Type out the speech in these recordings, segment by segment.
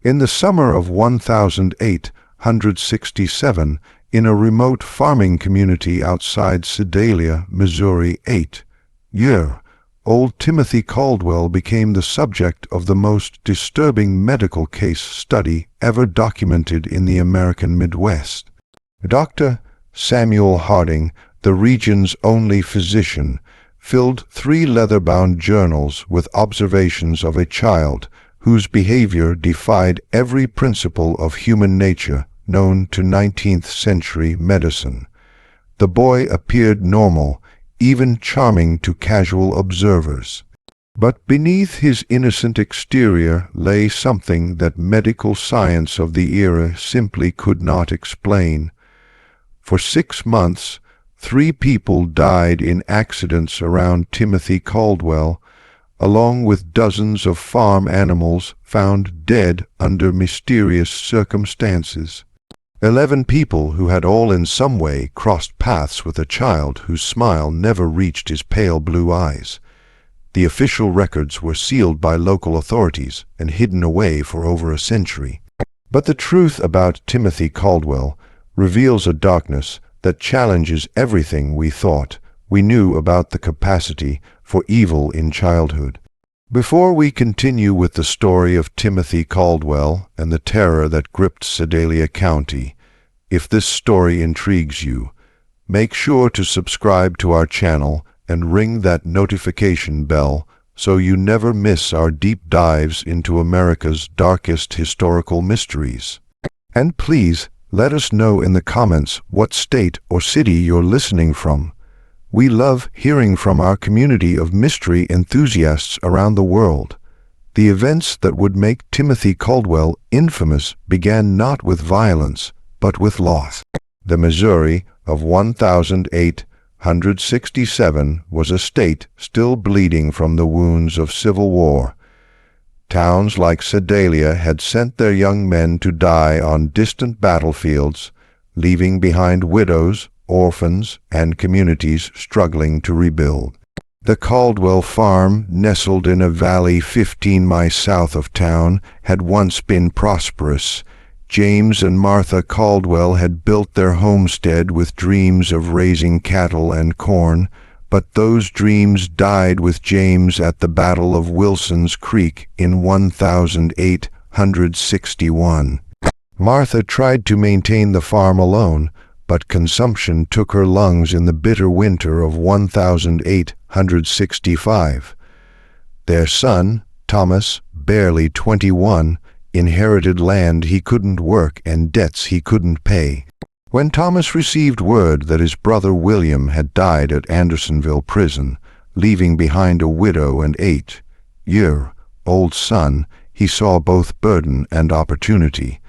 In the summer of 1867, in a remote farming community outside Sedalia, Missouri, 8-year-old Timothy Caldwell became the subject of the most disturbing medical case study ever documented in the American Midwest. Dr. Samuel Harding, the region's only physician, filled 3 leather-bound journals with observations of a child whose behavior defied every principle of human nature known to 19th-century medicine. The boy appeared normal, even charming to casual observers. But beneath his innocent exterior lay something that medical science of the era simply could not explain. For 6 months, 3 people died in accidents around Timothy Caldwell, along with dozens of farm animals found dead under mysterious circumstances. 11 people who had all in some way crossed paths with a child whose smile never reached his pale blue eyes. The official records were sealed by local authorities and hidden away for over a century. But the truth about Timothy Caldwell reveals a darkness that challenges everything we thought we knew about the capacity for evil in childhood. Before we continue with the story of Timothy Caldwell and the terror that gripped Sedalia County, if this story intrigues you, make sure to subscribe to our channel and ring that notification bell so you never miss our deep dives into America's darkest historical mysteries. And please, let us know in the comments what state or city you're listening from. We love hearing from our community of mystery enthusiasts around the world. The events that would make Timothy Caldwell infamous began not with violence, but with loss. The Missouri of 1867 was a state still bleeding from the wounds of Civil War. Towns like Sedalia had sent their young men to die on distant battlefields, leaving behind widows, orphans, and communities struggling to rebuild. The Caldwell farm, nestled in a valley 15 miles south of town, had once been prosperous. James and Martha Caldwell had built their homestead with dreams of raising cattle and corn, but those dreams died with James at the Battle of Wilson's Creek in 1861. Martha tried to maintain the farm alone, but consumption took her lungs in the bitter winter of 1865. Their son, Thomas, barely 21, inherited land he couldn't work and debts he couldn't pay. When Thomas received word that his brother William had died at Andersonville prison, leaving behind a widow and 8-year-old son, he saw both burden and opportunity.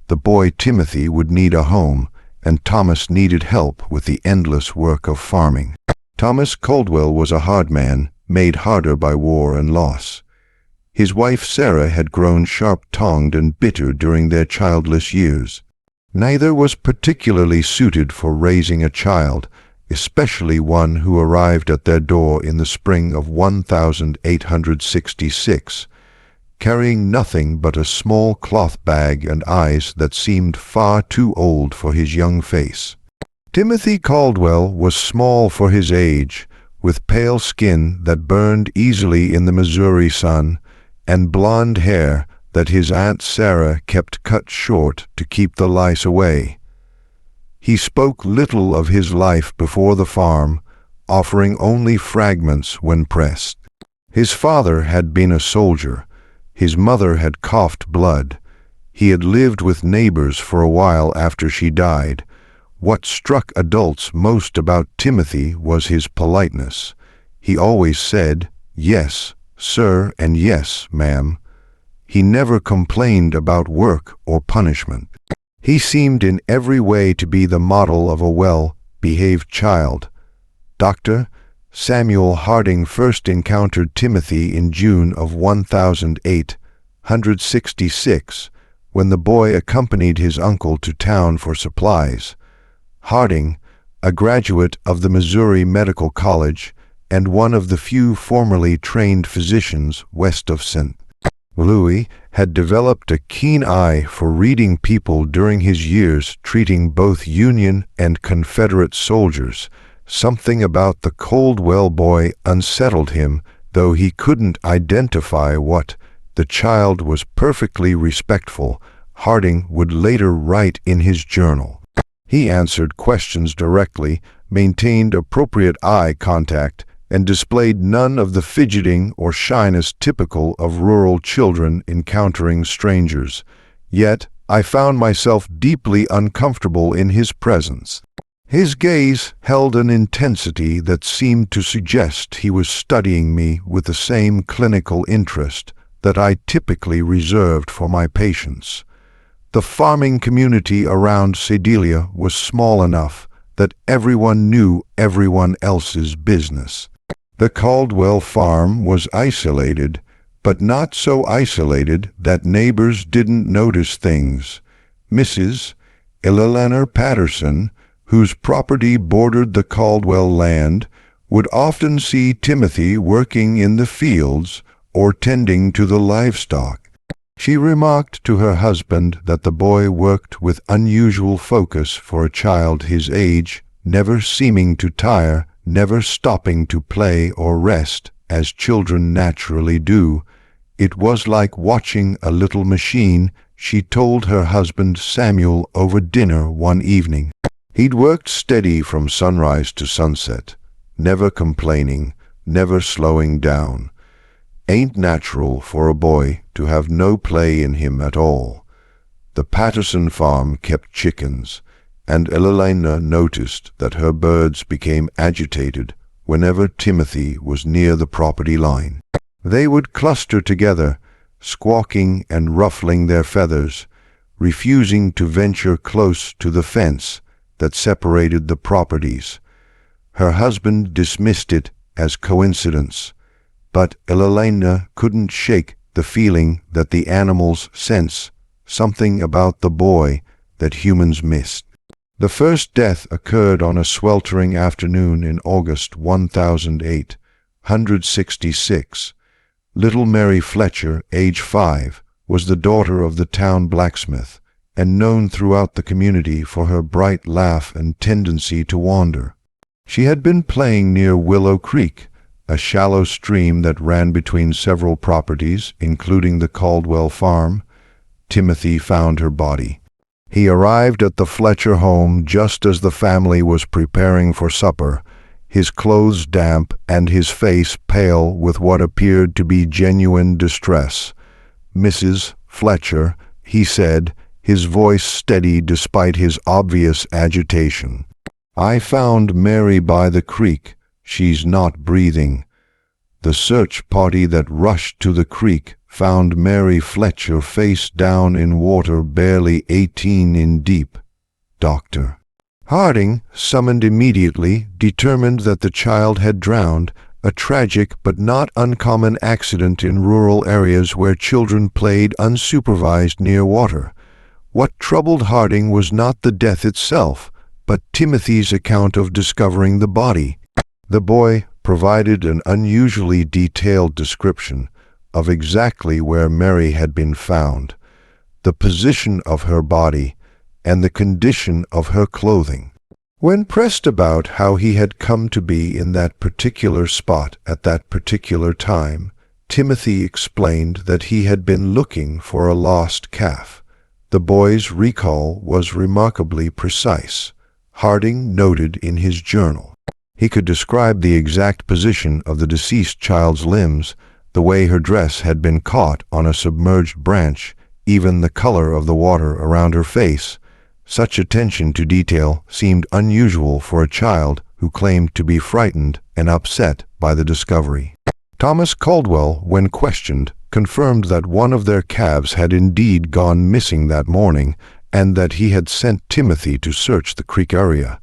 The boy Timothy would need a home, and Thomas needed help with the endless work of farming. Thomas Caldwell was a hard man, made harder by war and loss. His wife Sarah had grown sharp-tongued and bitter during their childless years. Neither was particularly suited for raising a child, especially one who arrived at their door in the spring of 1866, carrying nothing but a small cloth bag and eyes that seemed far too old for his young face. Timothy Caldwell was small for his age, with pale skin that burned easily in the Missouri sun, and blonde hair that his Aunt Sarah kept cut short to keep the lice away. He spoke little of his life before the farm, offering only fragments when pressed. His father had been a soldier. His mother had coughed blood. He had lived with neighbors for a while after she died. What struck adults most about Timothy was his politeness. He always said, "Yes, sir," and "Yes, ma'am." He never complained about work or punishment. He seemed in every way to be the model of a well-behaved child. Dr. Samuel Harding first encountered Timothy in June of 1866, when the boy accompanied his uncle to town for supplies. Harding, a graduate of the Missouri Medical College and one of the few formerly trained physicians west of St. Louis had developed a keen eye for reading people during his years treating both Union and Confederate soldiers. Something about the Caldwell boy unsettled him, though he couldn't identify what. The child was perfectly respectful, Harding would later write in his journal. He answered questions directly, maintained appropriate eye contact, and displayed none of the fidgeting or shyness typical of rural children encountering strangers. Yet I found myself deeply uncomfortable in his presence. His gaze held an intensity that seemed to suggest he was studying me with the same clinical interest that I typically reserved for my patients. The farming community around Sedalia was small enough that everyone knew everyone else's business. The Caldwell farm was isolated, but not so isolated that neighbors didn't notice things. Mrs. Eleanor Patterson, whose property bordered the Caldwell land, would often see Timothy working in the fields or tending to the livestock. She remarked to her husband that the boy worked with unusual focus for a child his age, never seeming to tire, never stopping to play or rest, as children naturally do. It was like watching a little machine, she told her husband Samuel over dinner one evening. He'd worked steady from sunrise to sunset, never complaining, never slowing down. Ain't natural for a boy to have no play in him at all. The Patterson farm kept chickens, and Elelena noticed that her birds became agitated whenever Timothy was near the property line. They would cluster together, squawking and ruffling their feathers, refusing to venture close to the fence that separated the properties. Her husband dismissed it as coincidence, but Elelena couldn't shake the feeling that the animals sense something about the boy that humans missed. The first death occurred on a sweltering afternoon in August 1866. Little Mary Fletcher, age 5, was the daughter of the town blacksmith, and known throughout the community for her bright laugh and tendency to wander. She had been playing near Willow Creek, a shallow stream that ran between several properties, including the Caldwell farm. Timothy found her body. He arrived at the Fletcher home just as the family was preparing for supper, his clothes damp and his face pale with what appeared to be genuine distress. "Mrs. Fletcher," he said, his voice steady despite his obvious agitation. "I found Mary by the creek. She's not breathing." The search party that rushed to the creek found Mary Fletcher face down in water barely 18 in deep. Doctor Harding, summoned immediately, determined that the child had drowned, a tragic but not uncommon accident in rural areas where children played unsupervised near water. What troubled Harding was not the death itself, but Timothy's account of discovering the body. The boy provided an unusually detailed description of exactly where Mary had been found, the position of her body, and the condition of her clothing. When pressed about how he had come to be in that particular spot at that particular time, Timothy explained that he had been looking for a lost calf. The boy's recall was remarkably precise, Harding noted in his journal. He could describe the exact position of the deceased child's limbs, the way her dress had been caught on a submerged branch, even the color of the water around her face. Such attention to detail seemed unusual for a child who claimed to be frightened and upset by the discovery. Thomas Caldwell, when questioned, confirmed that one of their calves had indeed gone missing that morning, and that he had sent Timothy to search the creek area.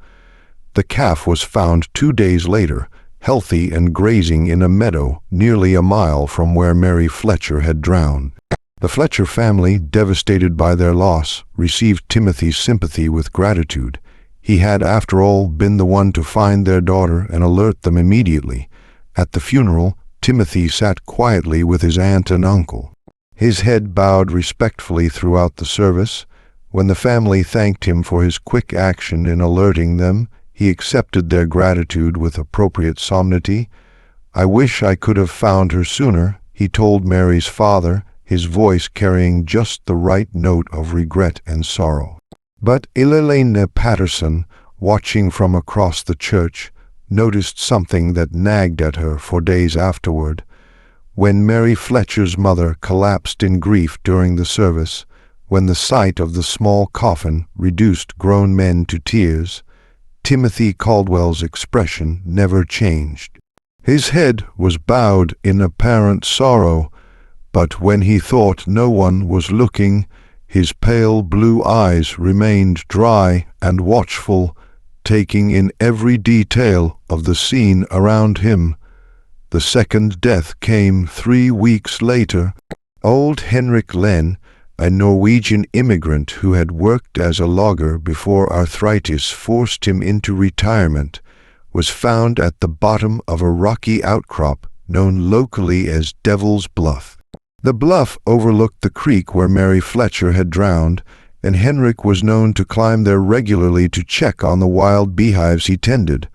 The calf was found 2 days later, healthy and grazing in a meadow nearly a mile from where Mary Fletcher had drowned. The Fletcher family, devastated by their loss, received Timothy's sympathy with gratitude. He had, after all, been the one to find their daughter and alert them immediately. At the funeral, Timothy sat quietly with his aunt and uncle. His head bowed respectfully throughout the service. When the family thanked him for his quick action in alerting them, he accepted their gratitude with appropriate solemnity. "I wish I could have found her sooner," he told Mary's father, his voice carrying just the right note of regret and sorrow. But Elena Patterson, watching from across the church, noticed something that nagged at her for days afterward. When Mary Fletcher's mother collapsed in grief during the service, when the sight of the small coffin reduced grown men to tears, Timothy Caldwell's expression never changed. His head was bowed in apparent sorrow, but when he thought no one was looking, his pale blue eyes remained dry and watchful, taking in every detail of the scene around him. The second death came 3 weeks later. Old Henrik Len, a Norwegian immigrant who had worked as a logger before arthritis forced him into retirement, was found at the bottom of a rocky outcrop known locally as Devil's Bluff. The bluff overlooked the creek where Mary Fletcher had drowned, and Henrik was known to climb there regularly to check on the wild beehives he tended.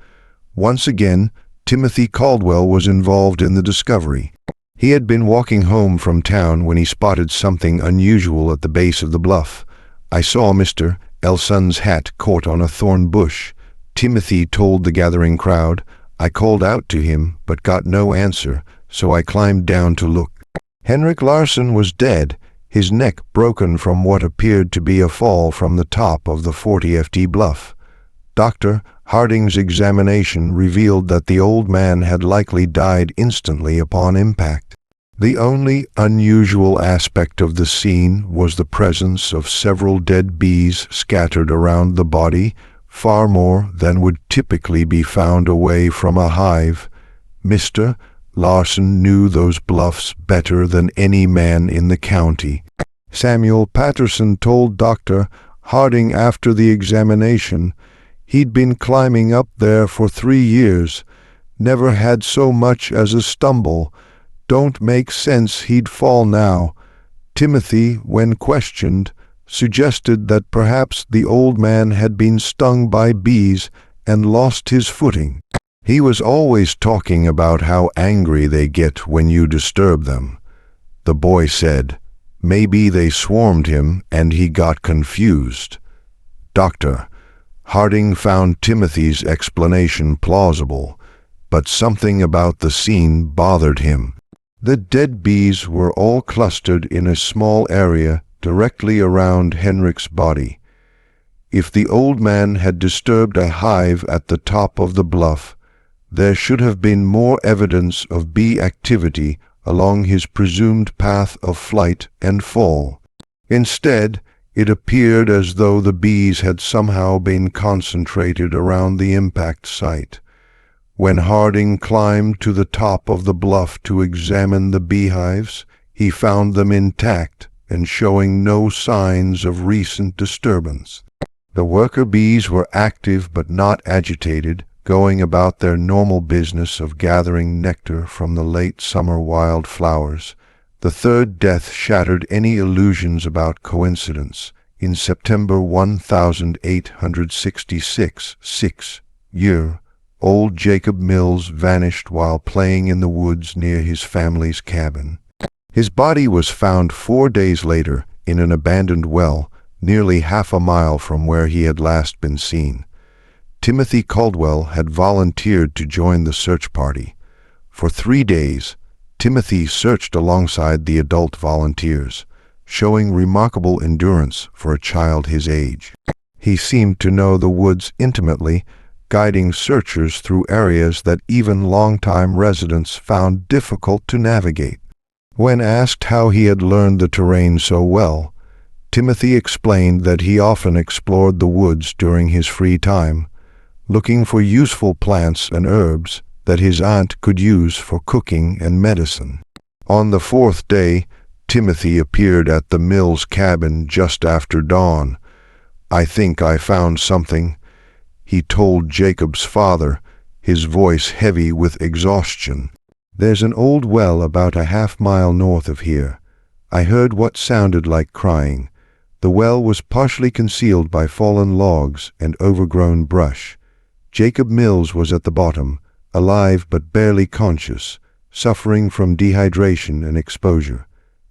Once again, Timothy Caldwell was involved in the discovery. He had been walking home from town when he spotted something unusual at the base of the bluff. "I saw Mr. Elson's hat caught on a thorn bush," Timothy told the gathering crowd. "I called out to him, but got no answer, so I climbed down to look." Henrik Larsson was dead, his neck broken from what appeared to be a fall from the top of the 40ft bluff. Dr. Harding's examination revealed that the old man had likely died instantly upon impact. The only unusual aspect of the scene was the presence of several dead bees scattered around the body, far more than would typically be found away from a hive. Mr. Larsson knew those bluffs better than any man in the county. Samuel Patterson told Dr. Harding after the examination, "He'd been climbing up there for 3 years, never had so much as a stumble. Don't make sense he'd fall now." Timothy, when questioned, suggested that perhaps the old man had been stung by bees and lost his footing. "He was always talking about how angry they get when you disturb them," the boy said. "Maybe they swarmed him and he got confused." Dr. Harding found Timothy's explanation plausible, but something about the scene bothered him. The dead bees were all clustered in a small area directly around Henrik's body. If the old man had disturbed a hive at the top of the bluff, there should have been more evidence of bee activity along his presumed path of flight and fall. Instead, it appeared as though the bees had somehow been concentrated around the impact site. When Harding climbed to the top of the bluff to examine the beehives, he found them intact and showing no signs of recent disturbance. The worker bees were active but not agitated, going about their normal business of gathering nectar from the late summer wildflowers. The third death shattered any illusions about coincidence. In September 1866, old Jacob Mills vanished while playing in the woods near his family's cabin. His body was found 4 days later in an abandoned well, nearly half a mile from where he had last been seen. Timothy Caldwell had volunteered to join the search party. For 3 days, Timothy searched alongside the adult volunteers, showing remarkable endurance for a child his age. He seemed to know the woods intimately, guiding searchers through areas that even longtime residents found difficult to navigate. When asked how he had learned the terrain so well, Timothy explained that he often explored the woods during his free time, looking for useful plants and herbs that his aunt could use for cooking and medicine. On the 4th day, Timothy appeared at the Mills cabin just after dawn. "I think I found something," he told Jacob's father, his voice heavy with exhaustion. "There's an old well about a half-mile north of here. I heard what sounded like crying. The well was partially concealed by fallen logs and overgrown brush. Jacob Mills was at the bottom, alive but barely conscious, suffering from dehydration and exposure.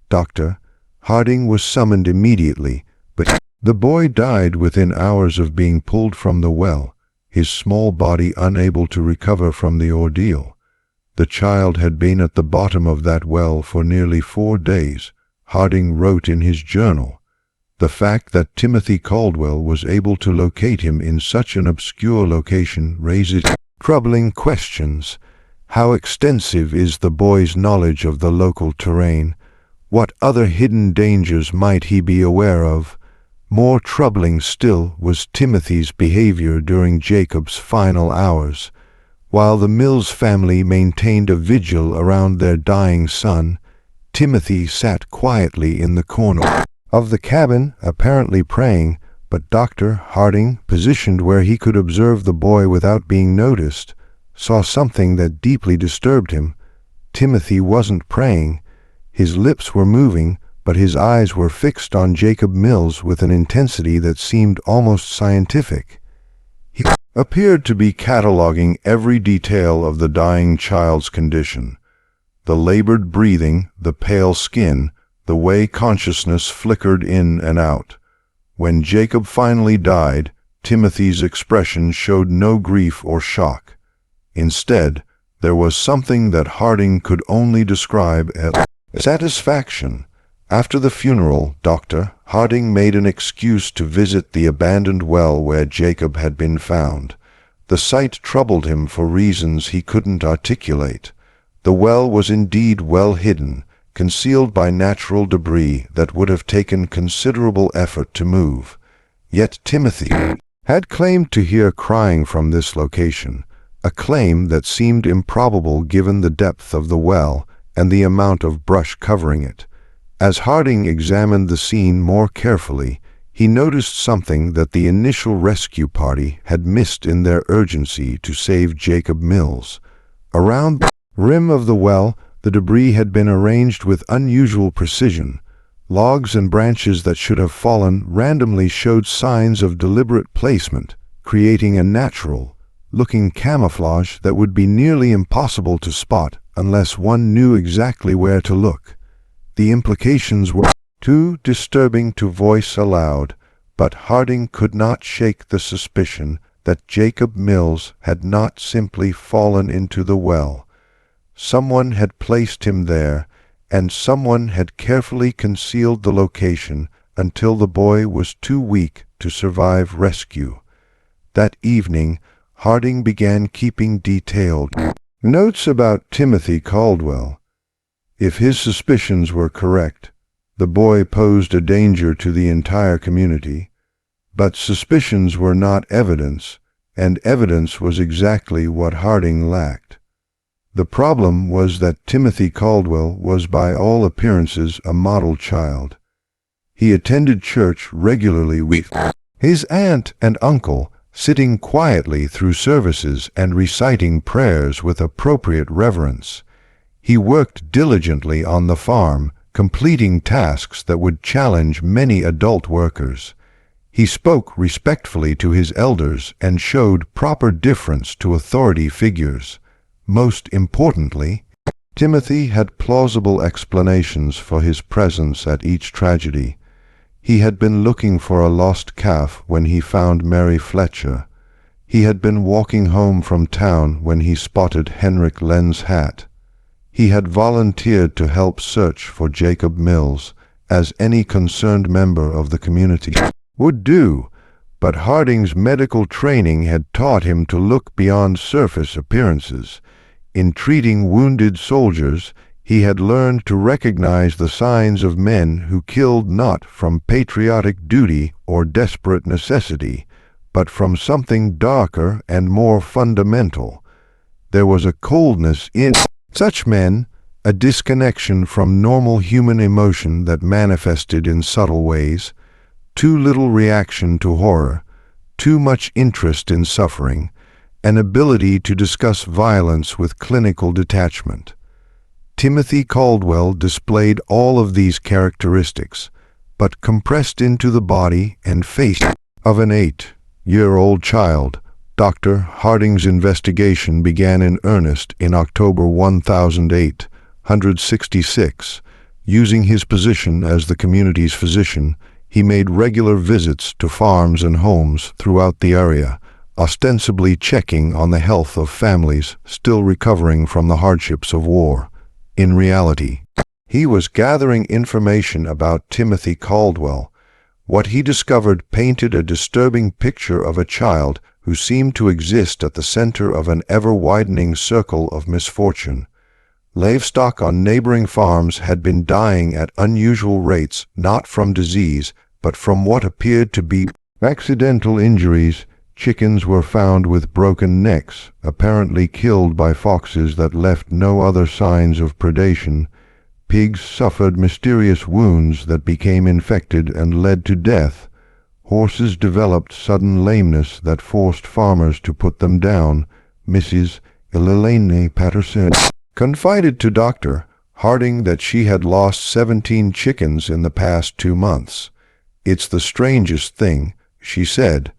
Dr. Harding was summoned immediately, but the boy died within hours of being pulled from the well, his small body unable to recover from the ordeal. The child had been at the bottom of that well for nearly 4 days, Harding wrote in his journal. The fact that Timothy Caldwell was able to locate him in such an obscure location raises troubling questions. How extensive is the boy's knowledge of the local terrain? What other hidden dangers might he be aware of? More troubling still was Timothy's behavior during Jacob's final hours. While the Mills family maintained a vigil around their dying son, Timothy sat quietly in the corner of the cabin, apparently praying, but Dr. Harding, positioned where he could observe the boy without being noticed, saw something that deeply disturbed him. Timothy wasn't praying. His lips were moving, but his eyes were fixed on Jacob Mills with an intensity that seemed almost scientific. He appeared to be cataloging every detail of the dying child's condition. The labored breathing, the pale skin, the way consciousness flickered in and out. When Jacob finally died, Timothy's expression showed no grief or shock. Instead, there was something that Harding could only describe as satisfaction. After the funeral, Dr. Harding made an excuse to visit the abandoned well where Jacob had been found. The sight troubled him for reasons he couldn't articulate. The well was indeed well hidden, concealed by natural debris that would have taken considerable effort to move. Yet Timothy had claimed to hear crying from this location, a claim that seemed improbable given the depth of the well and the amount of brush covering it. As Harding examined the scene more carefully, he noticed something that the initial rescue party had missed in their urgency to save Jacob Mills. Around the rim of the well, the debris had been arranged with unusual precision. Logs and branches that should have fallen randomly showed signs of deliberate placement, creating a natural-looking camouflage that would be nearly impossible to spot unless one knew exactly where to look. The implications were too disturbing to voice aloud, but Harding could not shake the suspicion that Jacob Mills had not simply fallen into the well. Someone had placed him there, and someone had carefully concealed the location until the boy was too weak to survive rescue. That evening, Harding began keeping detailed notes about Timothy Caldwell. If his suspicions were correct, the boy posed a danger to the entire community. But suspicions were not evidence, and evidence was exactly what Harding lacked. The problem was that Timothy Caldwell was by all appearances a model child. He attended church regularly with his aunt and uncle, sitting quietly through services and reciting prayers with appropriate reverence. He worked diligently on the farm, completing tasks that would challenge many adult workers. He spoke respectfully to his elders and showed proper deference to authority figures. Most importantly, Timothy had plausible explanations for his presence at each tragedy. He had been looking for a lost calf when he found Mary Fletcher. He had been walking home from town when he spotted Henrik Lenz's hat. He had volunteered to help search for Jacob Mills, as any concerned member of the community would do, but Harding's medical training had taught him to look beyond surface appearances. In treating wounded soldiers, he had learned to recognize the signs of men who killed not from patriotic duty or desperate necessity, but from something darker and more fundamental. There was a coldness in such men, a disconnection from normal human emotion that manifested in subtle ways, too little reaction to horror, too much interest in suffering, an ability to discuss violence with clinical detachment. Timothy Caldwell displayed all of these characteristics, but compressed into the body and face of an 8-year-old child. Dr. Harding's investigation began in earnest in October 1866. Using his position as the community's physician, he made regular visits to farms and homes throughout the area, ostensibly checking on the health of families still recovering from the hardships of war. In reality, he was gathering information about Timothy Caldwell. What he discovered painted a disturbing picture of a child who seemed to exist at the center of an ever-widening circle of misfortune. Livestock on neighboring farms had been dying at unusual rates, not from disease, but from what appeared to be accidental injuries. Chickens were found with broken necks, apparently killed by foxes that left no other signs of predation. Pigs suffered mysterious wounds that became infected and led to death. Horses developed sudden lameness that forced farmers to put them down. Mrs. Elaine Patterson confided to Dr. Harding that she had lost 17 chickens in the past 2 months. "It's the strangest thing," she said.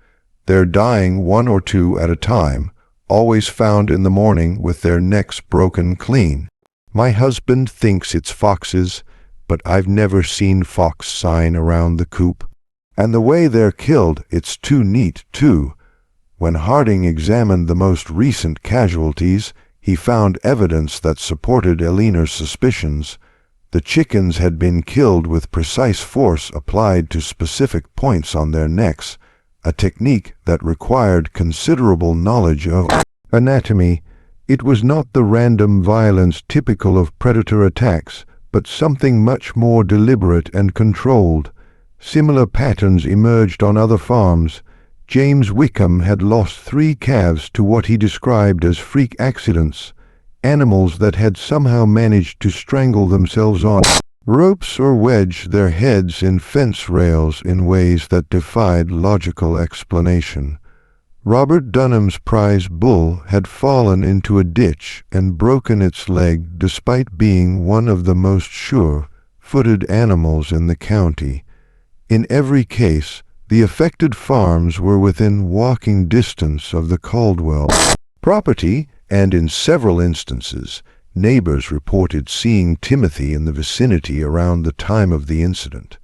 "They're dying 1 or 2 at a time, always found in the morning with their necks broken clean. My husband thinks it's foxes, but I've never seen fox sign around the coop. And the way they're killed, it's too neat, too." When Harding examined the most recent casualties, he found evidence that supported Eleanor's suspicions. The chickens had been killed with precise force applied to specific points on their necks, a technique that required considerable knowledge of anatomy. It was not the random violence typical of predator attacks, but something much more deliberate and controlled. Similar patterns emerged on other farms. James Wickham had lost 3 calves to what he described as freak accidents, animals that had somehow managed to strangle themselves on ropes or wedge their heads in fence rails in ways that defied logical explanation. Robert Dunham's prize bull had fallen into a ditch and broken its leg despite being one of the most sure-footed animals in the county. In every case, the affected farms were within walking distance of the Caldwell property, and in several instances, neighbors reported seeing Timothy in the vicinity around the time of the incident.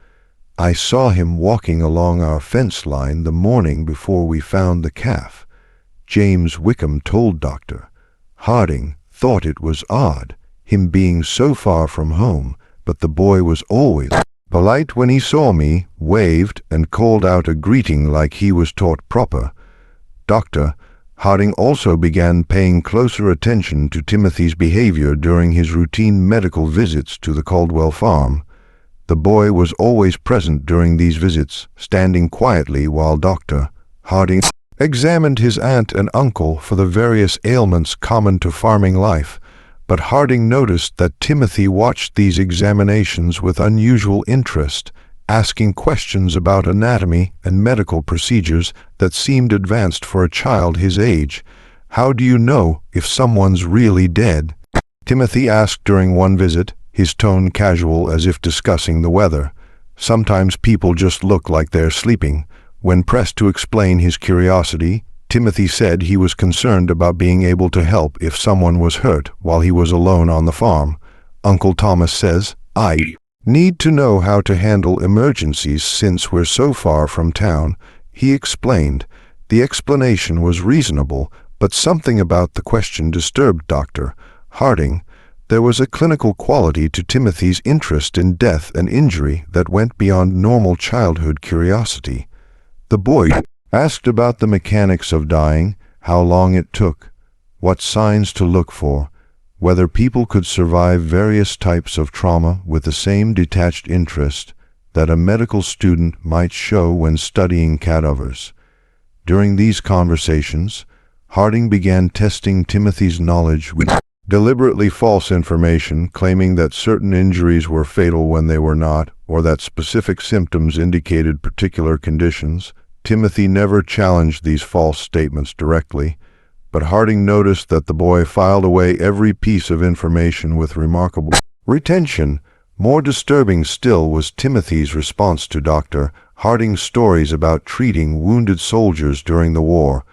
"I saw him walking along our fence line the morning before we found the calf," James Wickham told Dr. Harding. Thought it was odd, him being so far from home, but the boy was always polite when he saw me, waved, and called out a greeting like he was taught proper. Dr. Harding also began paying closer attention to Timothy's behavior during his routine medical visits to the Caldwell farm. The boy was always present during these visits, standing quietly while Dr. Harding examined his aunt and uncle for the various ailments common to farming life. But Harding noticed that Timothy watched these examinations with unusual interest, asking questions about anatomy and medical procedures that seemed advanced for a child his age. "How do you know if someone's really dead?" Timothy asked during one visit, his tone casual as if discussing the weather. "Sometimes people just look like they're sleeping." When pressed to explain his curiosity, Timothy said he was concerned about being able to help if someone was hurt while he was alone on the farm. Uncle Thomas says, "I need to know how to handle emergencies since we're so far from town," he explained. The explanation was reasonable, but something about the question disturbed Dr. Harding. There was a clinical quality to Timothy's interest in death and injury that went beyond normal childhood curiosity. The boy asked about the mechanics of dying, how long it took, what signs to look for, whether people could survive various types of trauma with the same detached interest that a medical student might show when studying cadavers. During these conversations, Harding began testing Timothy's knowledge with deliberately false information, claiming that certain injuries were fatal when they were not, or that specific symptoms indicated particular conditions. Timothy never challenged these false statements directly, but Harding noticed that the boy filed away every piece of information with remarkable retention. More disturbing still was Timothy's response to Dr. Harding's stories about treating wounded soldiers during the war.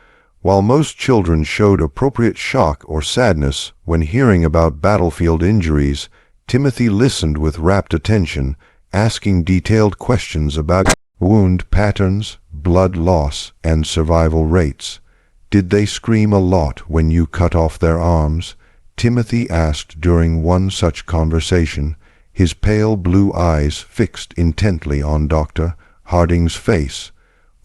While most children showed appropriate shock or sadness when hearing about battlefield injuries, Timothy listened with rapt attention, asking detailed questions about wound patterns, blood loss, and survival rates. "Did they scream a lot when you cut off their arms?" Timothy asked during one such conversation, his pale blue eyes fixed intently on Dr. Harding's face.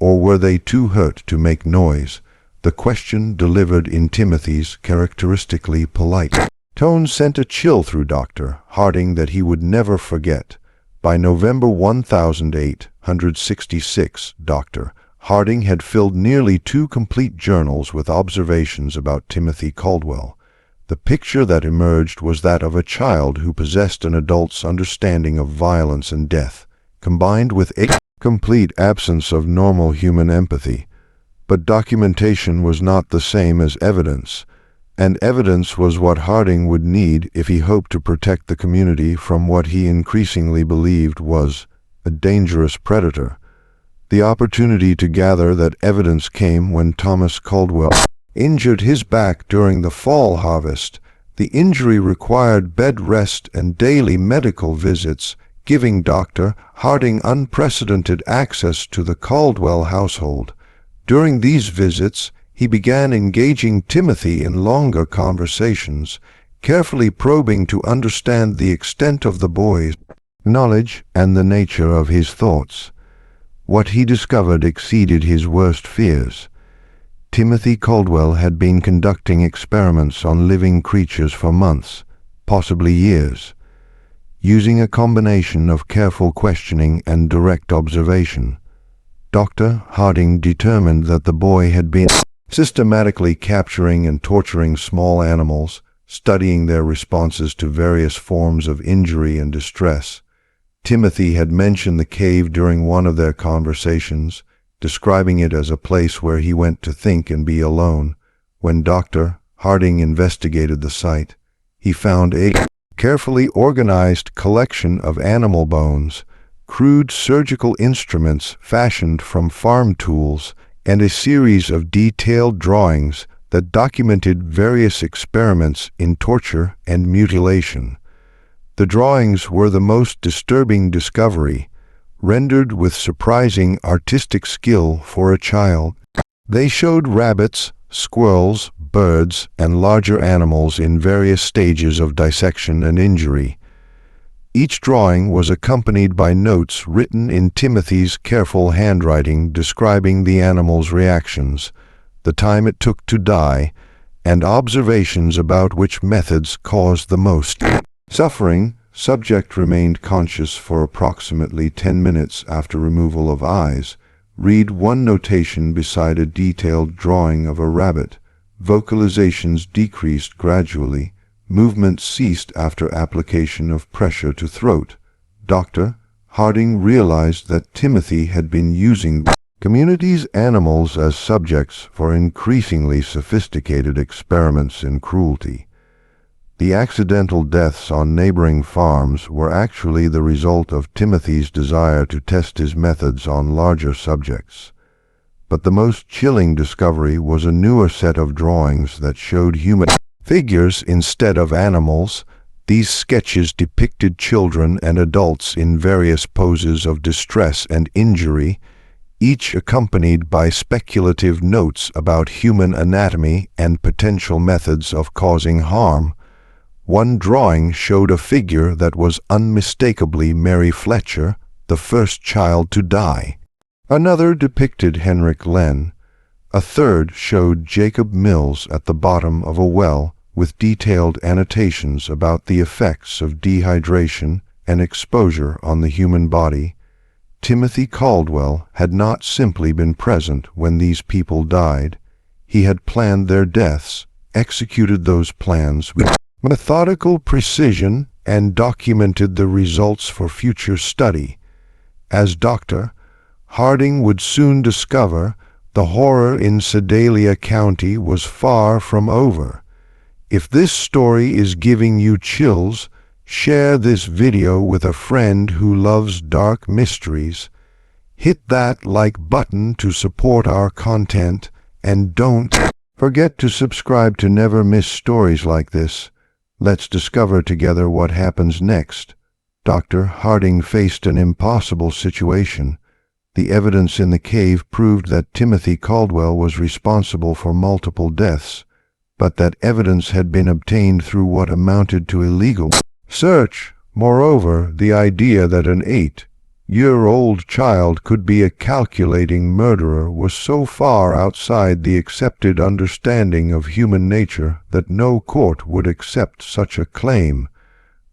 "Or were they too hurt to make noise?" The question, delivered in Timothy's characteristically polite tone, sent a chill through Dr. Harding that he would never forget. By November 1866, Dr. Harding had filled nearly 2 complete journals with observations about Timothy Caldwell. The picture that emerged was that of a child who possessed an adult's understanding of violence and death, combined with a complete absence of normal human empathy. But documentation was not the same as evidence, and evidence was what Harding would need if he hoped to protect the community from what he increasingly believed was a dangerous predator. The opportunity to gather that evidence came when Thomas Caldwell injured his back during the fall harvest. The injury required bed rest and daily medical visits, giving Dr. Harding unprecedented access to the Caldwell household. During these visits, he began engaging Timothy in longer conversations, carefully probing to understand the extent of the boy's knowledge and the nature of his thoughts. What he discovered exceeded his worst fears. Timothy Caldwell had been conducting experiments on living creatures for months, possibly years, using a combination of careful questioning and direct observation. Dr. Harding determined that the boy had been systematically capturing and torturing small animals, studying their responses to various forms of injury and distress. Timothy had mentioned the cave during one of their conversations, describing it as a place where he went to think and be alone. When Dr. Harding investigated the site, he found a carefully organized collection of animal bones, crude surgical instruments fashioned from farm tools, and a series of detailed drawings that documented various experiments in torture and mutilation. The drawings were the most disturbing discovery, rendered with surprising artistic skill for a child. They showed rabbits, squirrels, birds, and larger animals in various stages of dissection and injury. Each drawing was accompanied by notes written in Timothy's careful handwriting describing the animal's reactions, the time it took to die, and observations about which methods caused the most suffering. Subject remained conscious for approximately 10 minutes after removal of eyes. Read one notation beside a detailed drawing of a rabbit. Vocalizations decreased gradually. Movement ceased after application of pressure to throat. Dr. Harding realized that Timothy had been using the community's animals as subjects for increasingly sophisticated experiments in cruelty. The accidental deaths on neighboring farms were actually the result of Timothy's desire to test his methods on larger subjects. But the most chilling discovery was a newer set of drawings that showed human figures instead of animals. These sketches depicted children and adults in various poses of distress and injury, each accompanied by speculative notes about human anatomy and potential methods of causing harm. One drawing showed a figure that was unmistakably Mary Fletcher, the first child to die. Another depicted Henrik Lenn. A third showed Jacob Mills at the bottom of a well with detailed annotations about the effects of dehydration and exposure on the human body. Timothy Caldwell had not simply been present when these people died. He had planned their deaths, executed those plans with methodical precision, and documented the results for future study. As Dr. Harding would soon discover, The horror in Sedalia County was far from over. If this story is giving you chills, share this video with a friend who loves dark mysteries. Hit that like button to support our content, and don't forget to subscribe to never miss stories like this. Let's discover together what happens next. Dr. Harding faced an impossible situation. The evidence in the cave proved that Timothy Caldwell was responsible for multiple deaths, but that evidence had been obtained through what amounted to illegal search. Moreover, the idea that an 8-year-old child could be a calculating murderer was so far outside the accepted understanding of human nature that no court would accept such a claim.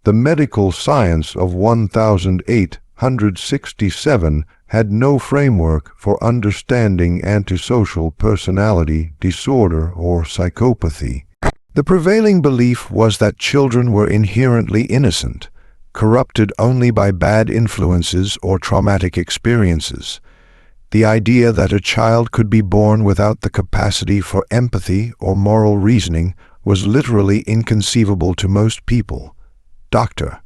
The medical science of 1867 had no framework for understanding antisocial personality disorder or psychopathy. The prevailing belief was that children were inherently innocent, corrupted only by bad influences or traumatic experiences. The idea that a child could be born without the capacity for empathy or moral reasoning was literally inconceivable to most people. Dr.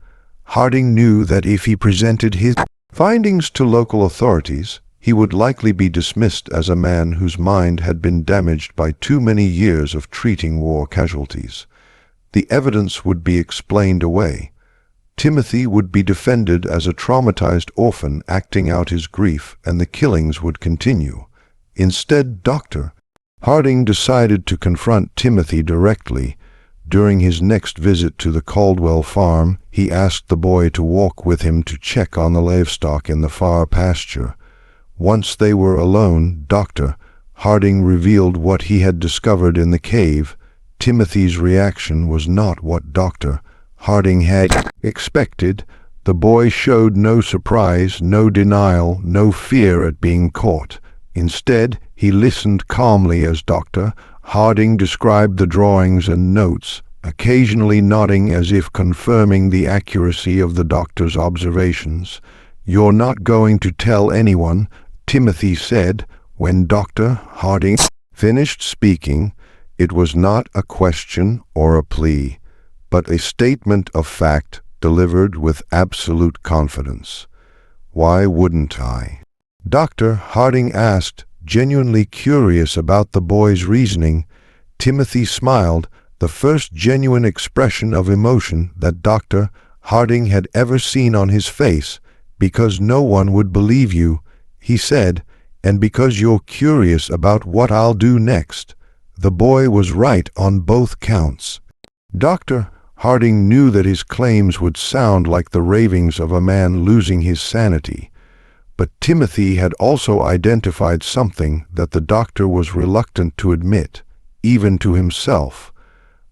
Harding knew that if he presented his findings to local authorities, he would likely be dismissed as a man whose mind had been damaged by too many years of treating war casualties. The evidence would be explained away. Timothy would be defended as a traumatized orphan acting out his grief, and the killings would continue. Instead, Dr. Harding decided to confront Timothy directly. During his next visit to the Caldwell farm, he asked the boy to walk with him to check on the livestock in the far pasture. Once they were alone, Dr. Harding revealed what he had discovered in the cave. Timothy's reaction was not what Dr. Harding had expected. The boy showed no surprise, no denial, no fear at being caught. Instead, he listened calmly as Dr. Harding described the drawings and notes, occasionally nodding as if confirming the accuracy of the doctor's observations. "You're not going to tell anyone," Timothy said. When Dr. Harding finished speaking, it was not a question or a plea, but a statement of fact delivered with absolute confidence. "Why wouldn't I?" Dr. Harding asked, genuinely curious about the boy's reasoning. Timothy smiled, the first genuine expression of emotion that Dr. Harding had ever seen on his face. "Because no one would believe you," he said, "and because you're curious about what I'll do next." The boy was right on both counts. Dr. Harding knew that his claims would sound like the ravings of a man losing his sanity. But Timothy had also identified something that the doctor was reluctant to admit, even to himself: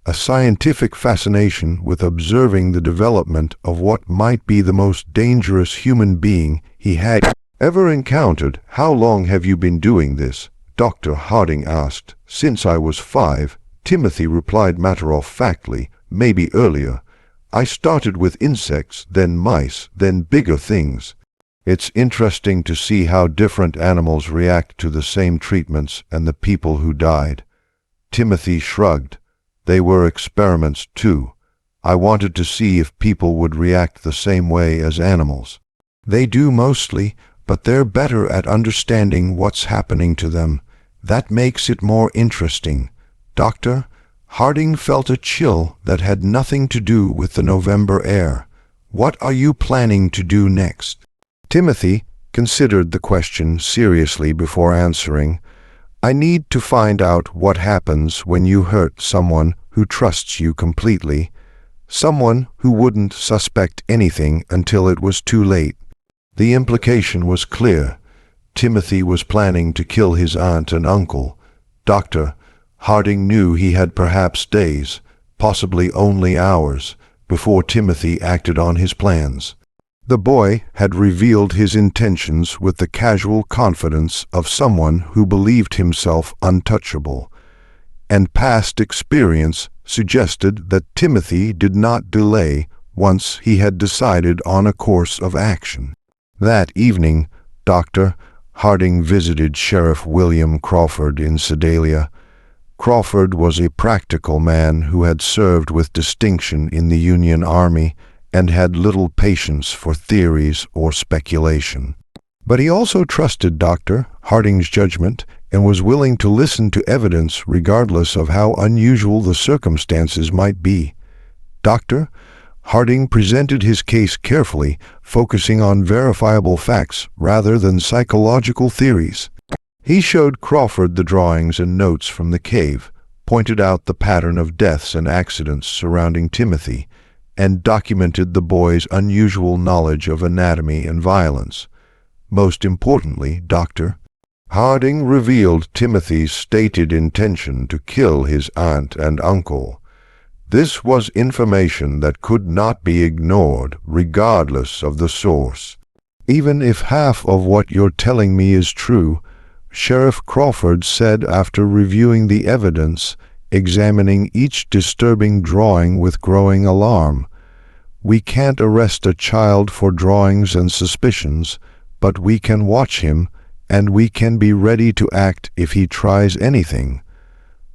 a scientific fascination with observing the development of what might be the most dangerous human being he had ever encountered. "How long have you been doing this?" Dr. Harding asked. "Since I was 5, Timothy replied matter-of-factly. "Maybe earlier. I started with insects, then mice, then bigger things." It's interesting to see how different animals react to the same treatments and the people who died. Timothy shrugged. "They were experiments too. I wanted to see if people would react the same way as animals." "They do mostly, but they're better at understanding what's happening to them. That makes it more interesting." Dr. Harding felt a chill that had nothing to do with the November air. "What are you planning to do next?" Timothy considered the question seriously before answering. "I need to find out what happens when you hurt someone who trusts you completely, someone who wouldn't suspect anything until it was too late." The implication was clear. Timothy was planning to kill his aunt and uncle. Dr. Harding knew he had perhaps days, possibly only hours, before Timothy acted on his plans. The boy had revealed his intentions with the casual confidence of someone who believed himself untouchable, and past experience suggested that Timothy did not delay once he had decided on a course of action. That evening, Dr. Harding visited Sheriff William Crawford in Sedalia. Crawford was a practical man who had served with distinction in the Union Army and had little patience for theories or speculation. But he also trusted Dr. Harding's judgment and was willing to listen to evidence regardless of how unusual the circumstances might be. Dr. Harding presented his case carefully, focusing on verifiable facts rather than psychological theories. He showed Crawford the drawings and notes from the cave, pointed out the pattern of deaths and accidents surrounding Timothy, and documented the boy's unusual knowledge of anatomy and violence. Most importantly, Dr. Harding revealed Timothy's stated intention to kill his aunt and uncle. This was information that could not be ignored, regardless of the source. "Even if half of what you're telling me is true," Sheriff Crawford said after reviewing the evidence, examining each disturbing drawing with growing alarm, "we can't arrest a child for drawings and suspicions, but we can watch him, and we can be ready to act if he tries anything."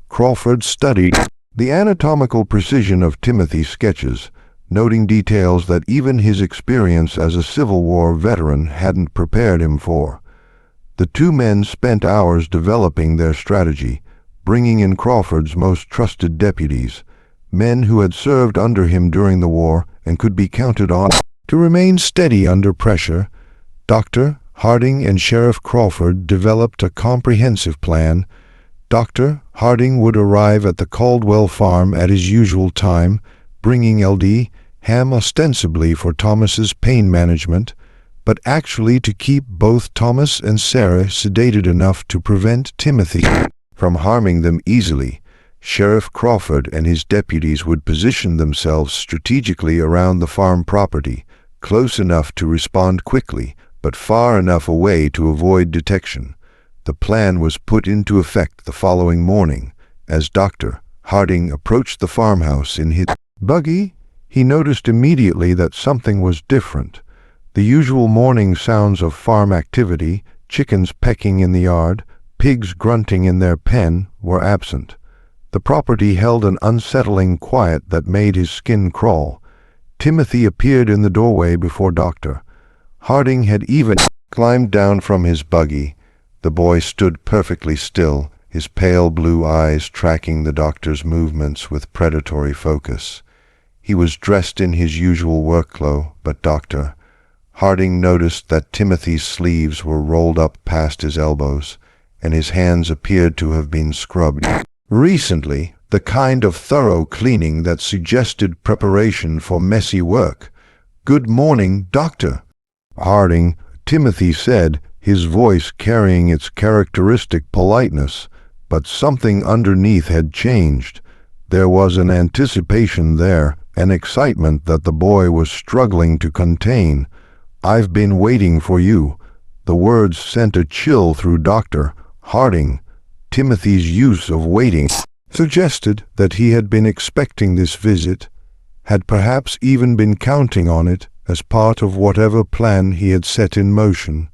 Crawford studied the anatomical precision of Timothy's sketches, noting details that even his experience as a Civil War veteran hadn't prepared him for. The two men spent hours developing their strategy, bringing in Crawford's most trusted deputies, men who had served under him during the war and could be counted on to remain steady under pressure. Dr. Harding and Sheriff Crawford developed a comprehensive plan. Dr. Harding would arrive at the Caldwell farm at his usual time, bringing L.D. Ham ostensibly for Thomas's pain management, but actually to keep both Thomas and Sarah sedated enough to prevent Timothy from harming them easily. Sheriff Crawford and his deputies would position themselves strategically around the farm property, close enough to respond quickly, but far enough away to avoid detection. The plan was put into effect the following morning. As Dr. Harding approached the farmhouse in his buggy, he noticed immediately that something was different. The usual morning sounds of farm activity, chickens pecking in the yard, pigs grunting in their pen, were absent. The property held an unsettling quiet that made his skin crawl. Timothy appeared in the doorway before Dr. Harding had even climbed down from his buggy. The boy stood perfectly still, his pale blue eyes tracking the doctor's movements with predatory focus. He was dressed in his usual work clothes, but Dr. Harding noticed that Timothy's sleeves were rolled up past his elbows, and his hands appeared to have been scrubbed recently, the kind of thorough cleaning that suggested preparation for messy work. "Good morning, Doctor Harding," Timothy said, his voice carrying its characteristic politeness, but something underneath had changed. There was an anticipation there, an excitement that the boy was struggling to contain. "I've been waiting for you." The words sent a chill through Dr. Harding. Timothy's use of waiting suggested that he had been expecting this visit, had perhaps even been counting on it as part of whatever plan he had set in motion.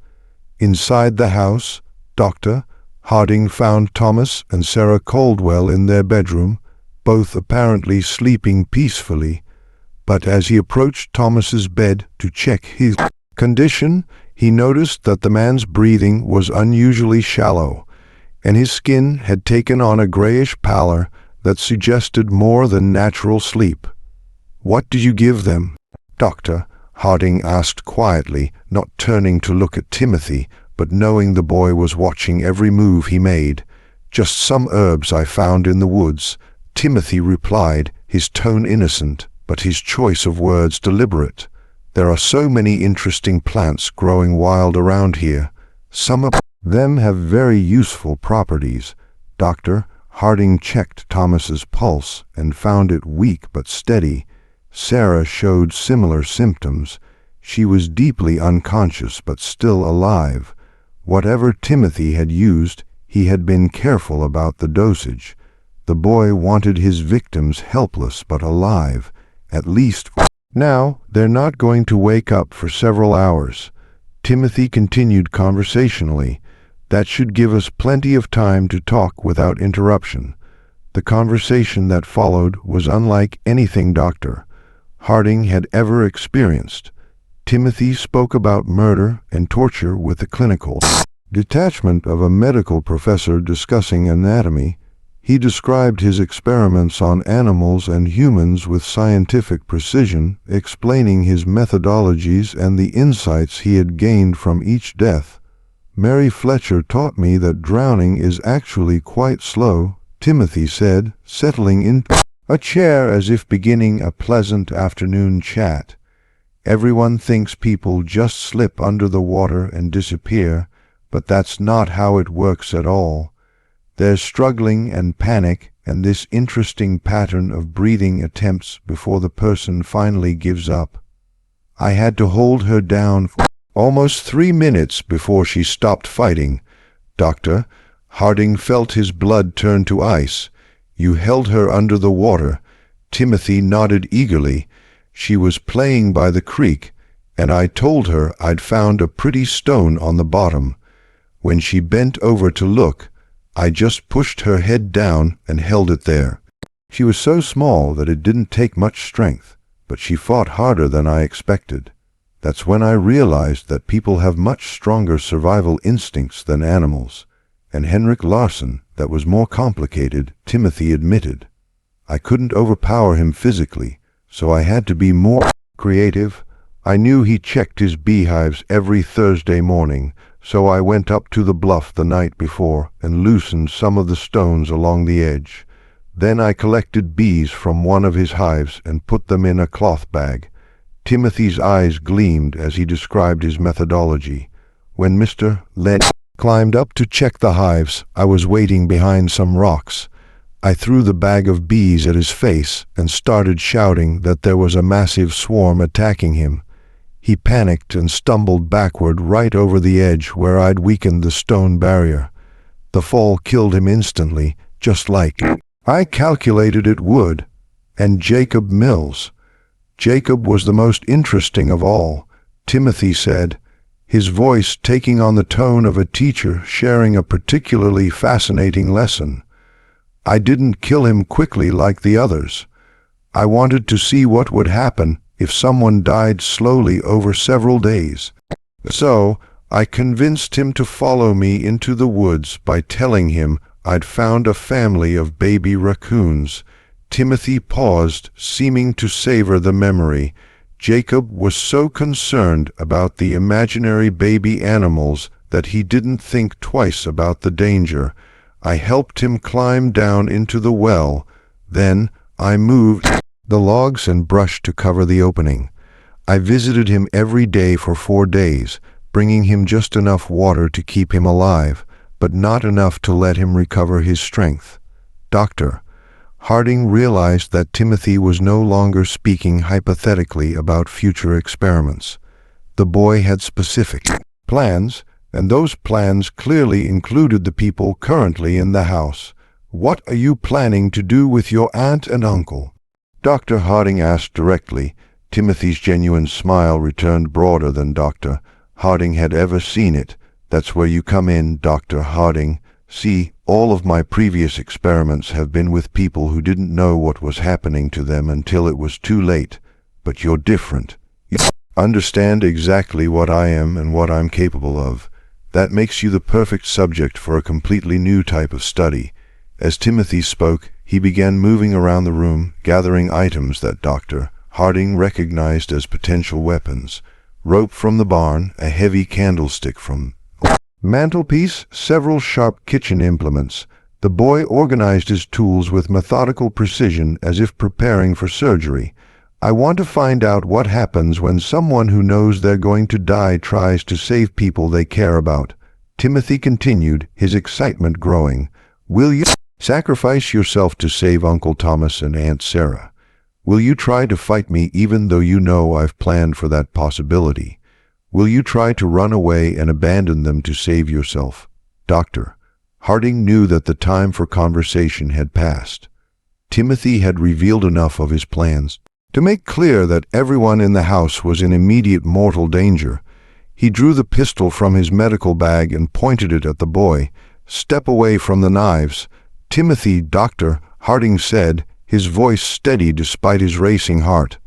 Inside the house, Dr. Harding found Thomas and Sarah Caldwell in their bedroom, both apparently sleeping peacefully. But as he approached Thomas's bed to check his condition, he noticed that the man's breathing was unusually shallow, and his skin had taken on a grayish pallor that suggested more than natural sleep. "What did you give them?" Dr. Harding asked quietly, not turning to look at Timothy, but knowing the boy was watching every move he made. "Just some herbs I found in the woods," Timothy replied, his tone innocent, but his choice of words deliberate. "There are so many interesting plants growing wild around here. Some of them have very useful properties." Dr. Harding checked Thomas's pulse and found it weak but steady. Sarah showed similar symptoms. She was deeply unconscious but still alive. Whatever Timothy had used, he had been careful about the dosage. The boy wanted his victims helpless but alive, at least. "Now, they're not going to wake up for several hours." Timothy continued conversationally. That should give us plenty of time to talk without interruption. The conversation that followed was unlike anything Dr. Harding had ever experienced. Timothy spoke about murder and torture with the clinical detachment of a medical professor discussing anatomy. He described his experiments on animals and humans with scientific precision, explaining his methodologies and the insights he had gained from each death. Mary Fletcher taught me that drowning is actually quite slow, Timothy said, settling into a chair as if beginning a pleasant afternoon chat. Everyone thinks people just slip under the water and disappear, but that's not how it works at all. There's struggling and panic and this interesting pattern of breathing attempts before the person finally gives up. I had to hold her down for almost 3 minutes before she stopped fighting. Dr. Harding felt his blood turn to ice. You held her under the water. Timothy nodded eagerly. She was playing by the creek, and I told her I'd found a pretty stone on the bottom. When she bent over to look, I just pushed her head down and held it there. She was so small that it didn't take much strength, but she fought harder than I expected. That's when I realized that people have much stronger survival instincts than animals. And Henrik Larsson, that was more complicated, Timothy admitted. I couldn't overpower him physically, so I had to be more creative. I knew he checked his beehives every Thursday morning, so I went up to the bluff the night before and loosened some of the stones along the edge. Then I collected bees from one of his hives and put them in a cloth bag. Timothy's eyes gleamed as he described his methodology. When Mr. Led climbed up to check the hives, I was waiting behind some rocks. I threw the bag of bees at his face and started shouting that there was a massive swarm attacking him. He panicked and stumbled backward right over the edge where I'd weakened the stone barrier. The fall killed him instantly, just like I calculated it would. And Jacob Mills. Jacob was the most interesting of all, Timothy said, his voice taking on the tone of a teacher sharing a particularly fascinating lesson. I didn't kill him quickly like the others. I wanted to see what would happen if someone died slowly over several days. So I convinced him to follow me into the woods by telling him I'd found a family of baby raccoons. Timothy paused, seeming to savor the memory. Jacob was so concerned about the imaginary baby animals that he didn't think twice about the danger. I helped him climb down into the well. Then I moved the logs and brush to cover the opening. I visited him every day for 4 days, bringing him just enough water to keep him alive, but not enough to let him recover his strength. Dr. Harding realized that Timothy was no longer speaking hypothetically about future experiments. The boy had specific plans, and those plans clearly included the people currently in the house. What are you planning to do with your aunt and uncle? Dr. Harding asked directly. Timothy's genuine smile returned broader than Dr. Harding had ever seen it. That's where you come in, Dr. Harding. See, all of my previous experiments have been with people who didn't know what was happening to them until it was too late. But you're different. You understand exactly what I am and what I'm capable of. That makes you the perfect subject for a completely new type of study. As Timothy spoke, he began moving around the room, gathering items that Dr. Harding recognized as potential weapons. Rope from the barn, a heavy candlestick from mantelpiece, several sharp kitchen implements. The boy organized his tools with methodical precision as if preparing for surgery. I want to find out what happens when someone who knows they're going to die tries to save people they care about. Timothy continued, his excitement growing. Will you sacrifice yourself to save Uncle Thomas and Aunt Sarah? Will you try to fight me even though you know I've planned for that possibility? Will you try to run away and abandon them to save yourself? Dr. Harding knew that the time for conversation had passed. Timothy had revealed enough of his plans to make clear that everyone in the house was in immediate mortal danger. He drew the pistol from his medical bag and pointed it at the boy. "Step away from the knives." "Timothy, Doctor," Harding said, his voice steady despite his racing heart.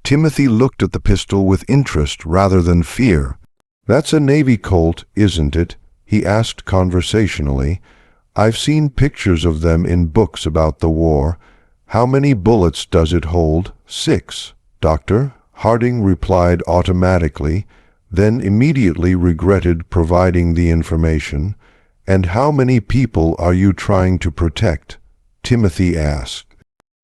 Timothy looked at the pistol with interest rather than fear. "That's a Navy Colt, isn't it?" he asked conversationally. "I've seen pictures of them in books about the war. How many bullets does it hold?" "6, Doctor," Harding replied automatically, then immediately regretted providing the information. "And how many people are you trying to protect?" Timothy asked.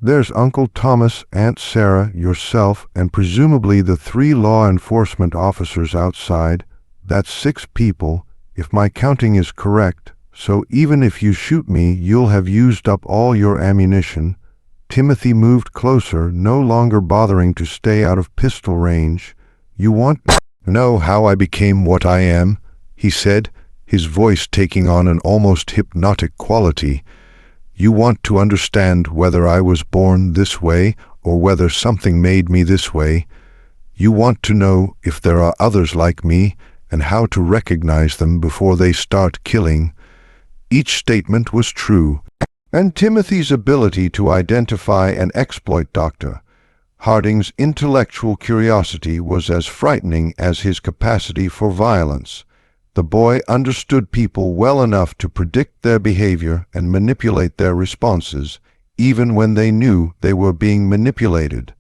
"There's Uncle Thomas, Aunt Sarah, yourself, and presumably the 3 law enforcement officers outside. That's 6 people, if my counting is correct, so even if you shoot me, you'll have used up all your ammunition." Timothy moved closer, no longer bothering to stay out of pistol range. "You want to know how I became what I am?" he said, his voice taking on an almost hypnotic quality. "You want to understand whether I was born this way or whether something made me this way. You want to know if there are others like me and how to recognize them before they start killing." Each statement was true, and Timothy's ability to identify and exploit Dr. Harding's intellectual curiosity was as frightening as his capacity for violence. The boy understood people well enough to predict their behavior and manipulate their responses, even when they knew they were being manipulated.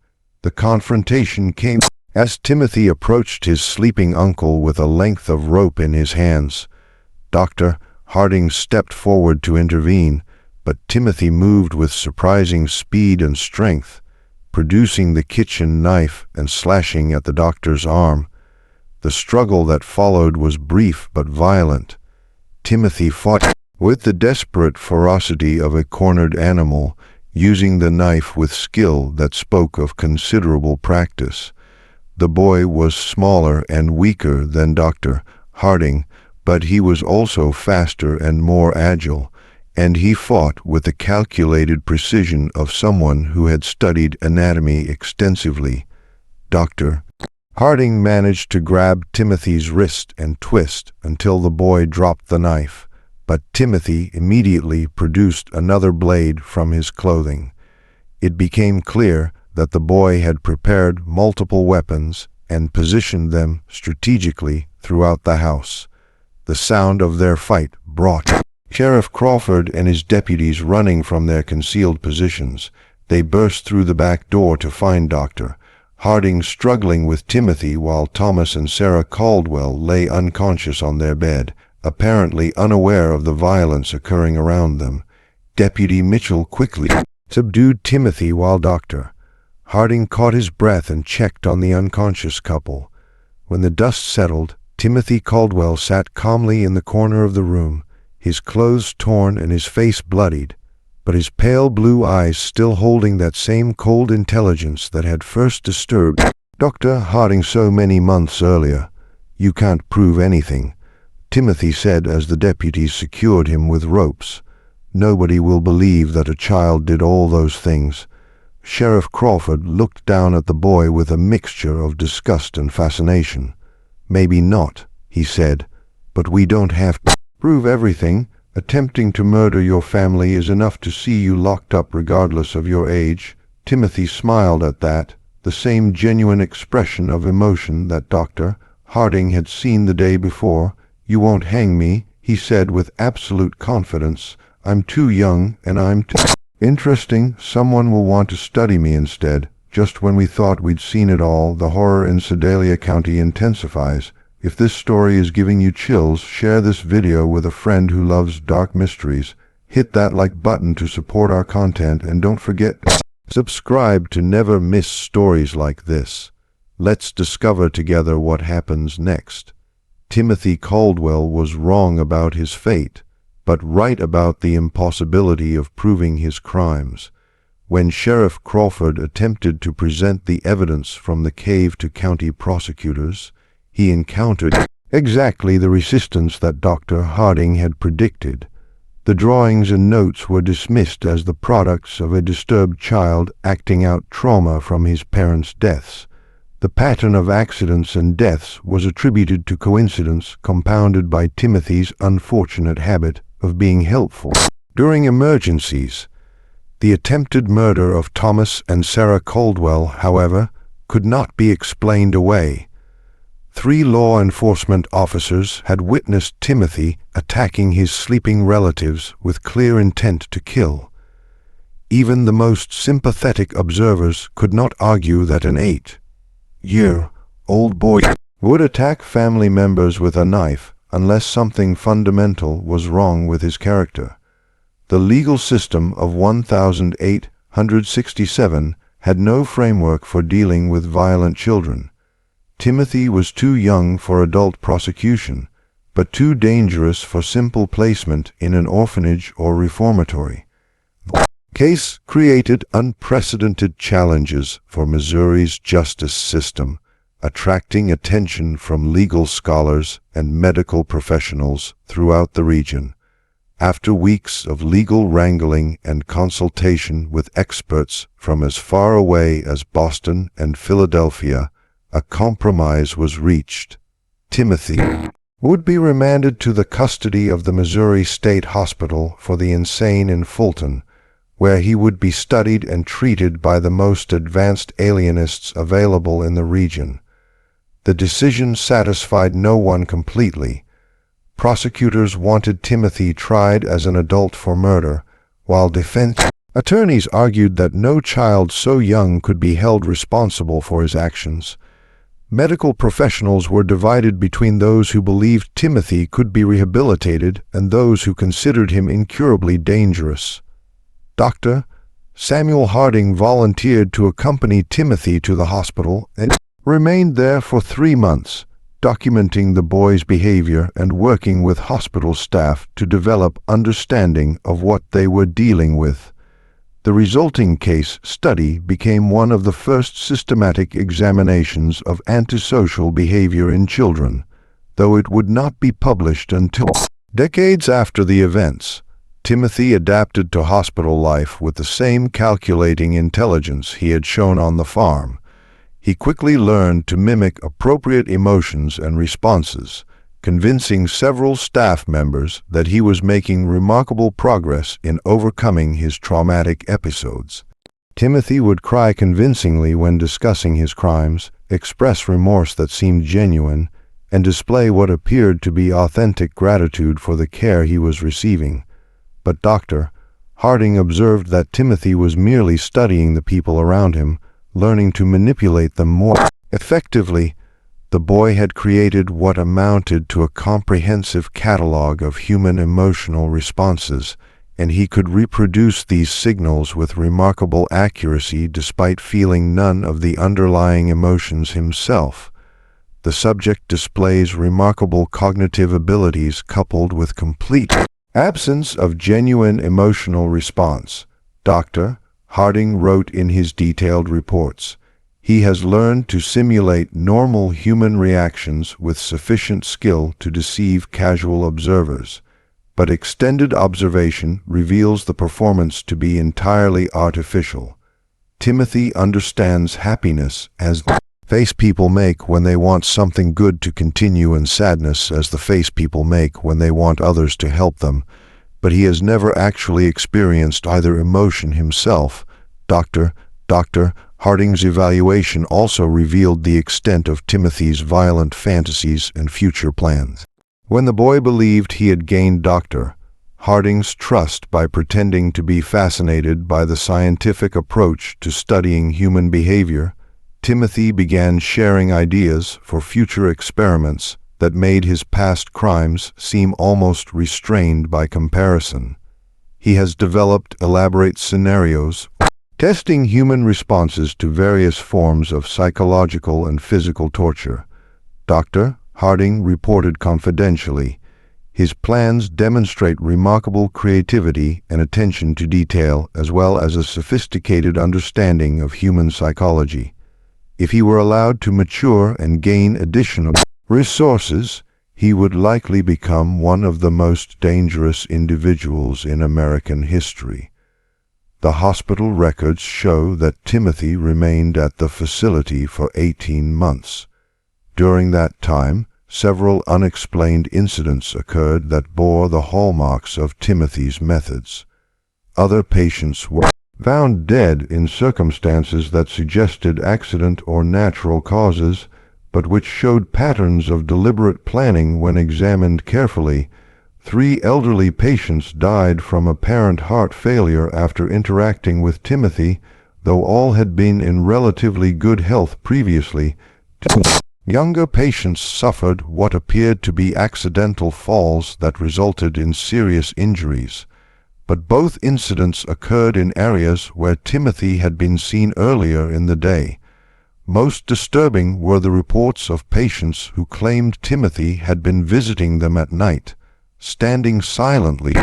The confrontation came as Timothy approached his sleeping uncle with a length of rope in his hands. Dr. Harding stepped forward to intervene, but Timothy moved with surprising speed and strength, producing the kitchen knife and slashing at the doctor's arm. The struggle that followed was brief but violent. Timothy fought with the desperate ferocity of a cornered animal, using the knife with skill that spoke of considerable practice. The boy was smaller and weaker than Dr. Harding, but he was also faster and more agile, and he fought with the calculated precision of someone who had studied anatomy extensively. Dr. Harding managed to grab Timothy's wrist and twist until the boy dropped the knife, but Timothy immediately produced another blade from his clothing. It became clear that the boy had prepared multiple weapons and positioned them strategically throughout the house. The sound of their fight brought Sheriff Crawford and his deputies running from their concealed positions. They burst through the back door to find Dr. Harding struggling with Timothy while Thomas and Sarah Caldwell lay unconscious on their bed, apparently unaware of the violence occurring around them. Deputy Mitchell quickly subdued Timothy while Dr. Harding caught his breath and checked on the unconscious couple. When the dust settled, Timothy Caldwell sat calmly in the corner of the room, his clothes torn and his face bloodied, but his pale blue eyes still holding that same cold intelligence that had first disturbed Dr. Harding so many months earlier. "You can't prove anything," Timothy said as the deputies secured him with ropes. "Nobody will believe that a child did all those things." Sheriff Crawford looked down at the boy with a mixture of disgust and fascination. "Maybe not," he said, "but we don't have to prove everything. Attempting to murder your family is enough to see you locked up regardless of your age." Timothy smiled at that, the same genuine expression of emotion that Dr. Harding had seen the day before. "You won't hang me," he said with absolute confidence. "I'm too young, and I'm too interesting. Someone will want to study me instead. Just when we thought we'd seen it all, the horror in Sedalia County intensifies. If this story is giving you chills, share this video with a friend who loves dark mysteries. Hit that like button to support our content, and don't forget to subscribe to never miss stories like this. Let's discover together what happens next. Timothy Caldwell was wrong about his fate, but right about the impossibility of proving his crimes. When Sheriff Crawford attempted to present the evidence from the cave to county prosecutors, he encountered exactly the resistance that Dr. Harding had predicted. The drawings and notes were dismissed as the products of a disturbed child acting out trauma from his parents' deaths. The pattern of accidents and deaths was attributed to coincidence compounded by Timothy's unfortunate habit of being helpful during emergencies. The attempted murder of Thomas and Sarah Caldwell, however, could not be explained away. 3 law enforcement officers had witnessed Timothy attacking his sleeping relatives with clear intent to kill. Even the most sympathetic observers could not argue that an 8-year-old boy would attack family members with a knife unless something fundamental was wrong with his character. The legal system of 1867 had no framework for dealing with violent children. Timothy was too young for adult prosecution, but too dangerous for simple placement in an orphanage or reformatory. The case created unprecedented challenges for Missouri's justice system, attracting attention from legal scholars and medical professionals throughout the region. After weeks of legal wrangling and consultation with experts from as far away as Boston and Philadelphia, a compromise was reached. Timothy would be remanded to the custody of the Missouri State Hospital for the Insane in Fulton, where he would be studied and treated by the most advanced alienists available in the region. The decision satisfied no one completely. Prosecutors wanted Timothy tried as an adult for murder, while defense attorneys argued that no child so young could be held responsible for his actions. Medical professionals were divided between those who believed Timothy could be rehabilitated and those who considered him incurably dangerous. Dr. Samuel Harding volunteered to accompany Timothy to the hospital and remained there for 3 months, documenting the boy's behavior and working with hospital staff to develop understanding of what they were dealing with. The resulting case study became one of the first systematic examinations of antisocial behavior in children, though it would not be published until decades after the events. Timothy adapted to hospital life with the same calculating intelligence he had shown on the farm. He quickly learned to mimic appropriate emotions and responses, convincing several staff members that he was making remarkable progress in overcoming his traumatic episodes. Timothy would cry convincingly when discussing his crimes, express remorse that seemed genuine, and display what appeared to be authentic gratitude for the care he was receiving. But Dr. Harding observed that Timothy was merely studying the people around him, learning to manipulate them more effectively. The boy had created what amounted to a comprehensive catalog of human emotional responses, and he could reproduce these signals with remarkable accuracy despite feeling none of the underlying emotions himself. The subject displays remarkable cognitive abilities coupled with complete absence of genuine emotional response. Dr. Harding wrote in his detailed reports, "He has learned to simulate normal human reactions with sufficient skill to deceive casual observers, but extended observation reveals the performance to be entirely artificial. Timothy understands happiness as the face people make when they want something good to continue and sadness as the face people make when they want others to help them, but he has never actually experienced either emotion himself." Dr. Harding's evaluation also revealed the extent of Timothy's violent fantasies and future plans. When the boy believed he had gained Dr. Harding's trust by pretending to be fascinated by the scientific approach to studying human behavior, Timothy began sharing ideas for future experiments that made his past crimes seem almost restrained by comparison. He has developed elaborate scenarios testing human responses to various forms of psychological and physical torture. Dr. Harding reported confidentially, "His plans demonstrate remarkable creativity and attention to detail, as well as a sophisticated understanding of human psychology. If he were allowed to mature and gain additional resources, he would likely become one of the most dangerous individuals in American history." The hospital records show that Timothy remained at the facility for 18 months. During that time, several unexplained incidents occurred that bore the hallmarks of Timothy's methods. Other patients were found dead in circumstances that suggested accident or natural causes, but which showed patterns of deliberate planning when examined carefully. 3 elderly patients died from apparent heart failure after interacting with Timothy, though all had been in relatively good health previously. 2 younger patients suffered what appeared to be accidental falls that resulted in serious injuries. But both incidents occurred in areas where Timothy had been seen earlier in the day. Most disturbing were the reports of patients who claimed Timothy had been visiting them at night, standing silently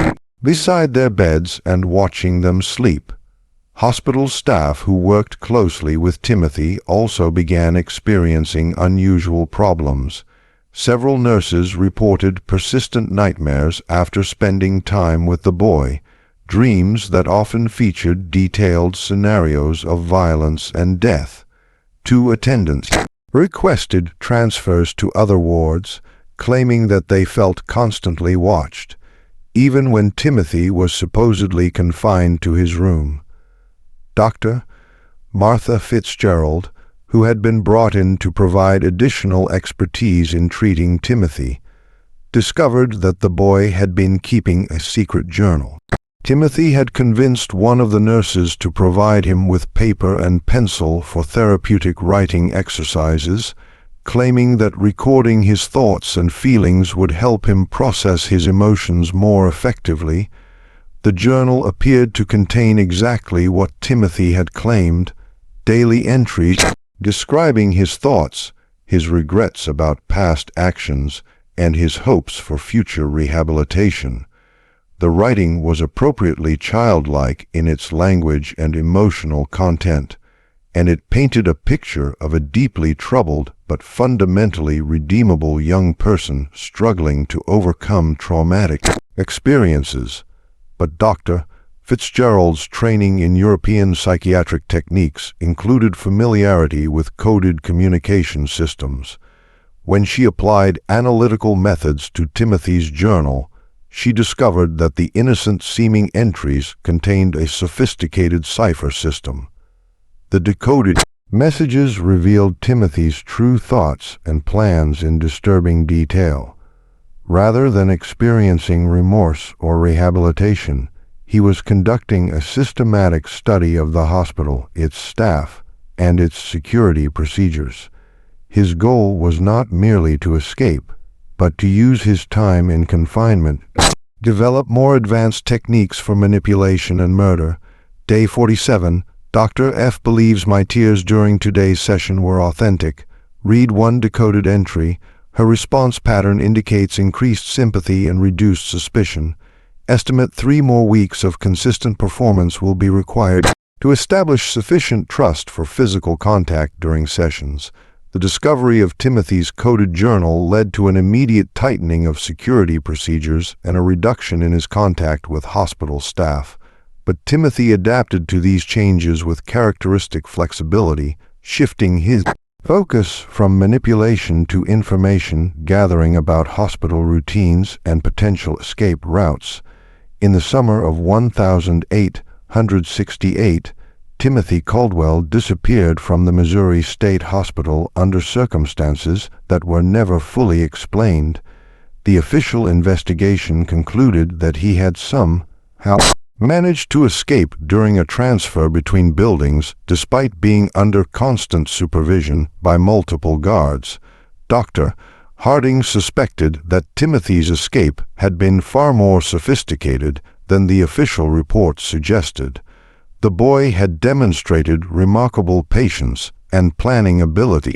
beside their beds and watching them sleep. Hospital staff who worked closely with Timothy also began experiencing unusual problems. Several nurses reported persistent nightmares after spending time with the boy, dreams that often featured detailed scenarios of violence and death. 2 attendants requested transfers to other wards, claiming that they felt constantly watched, even when Timothy was supposedly confined to his room. Dr. Martha Fitzgerald, who had been brought in to provide additional expertise in treating Timothy, discovered that the boy had been keeping a secret journal. Timothy had convinced one of the nurses to provide him with paper and pencil for therapeutic writing exercises, claiming that recording his thoughts and feelings would help him process his emotions more effectively. The journal appeared to contain exactly what Timothy had claimed: daily entries describing his thoughts, his regrets about past actions, and his hopes for future rehabilitation. The writing was appropriately childlike in its language and emotional content, and it painted a picture of a deeply troubled but fundamentally redeemable young person struggling to overcome traumatic experiences. But Dr. Fitzgerald's training in European psychiatric techniques included familiarity with coded communication systems. When she applied analytical methods to Timothy's journal, she discovered that the innocent-seeming entries contained a sophisticated cipher system. The decoded messages revealed Timothy's true thoughts and plans in disturbing detail. Rather than experiencing remorse or rehabilitation, he was conducting a systematic study of the hospital, its staff, and its security procedures. His goal was not merely to escape, but to use his time in confinement, develop more advanced techniques for manipulation and murder. Day 47. Dr. F believes my tears during today's session were authentic. Read one decoded entry. Her response pattern indicates increased sympathy and reduced suspicion. Estimate 3 more weeks of consistent performance will be required to establish sufficient trust for physical contact during sessions. The discovery of Timothy's coded journal led to an immediate tightening of security procedures and a reduction in his contact with hospital staff. But Timothy adapted to these changes with characteristic flexibility, shifting his focus from manipulation to information gathering about hospital routines and potential escape routes. In the summer of 1868, Timothy Caldwell disappeared from the Missouri State Hospital under circumstances that were never fully explained. The official investigation concluded that he had somehow managed to escape during a transfer between buildings despite being under constant supervision by multiple guards. Dr. Harding suspected that Timothy's escape had been far more sophisticated than the official report suggested. The boy had demonstrated remarkable patience and planning ability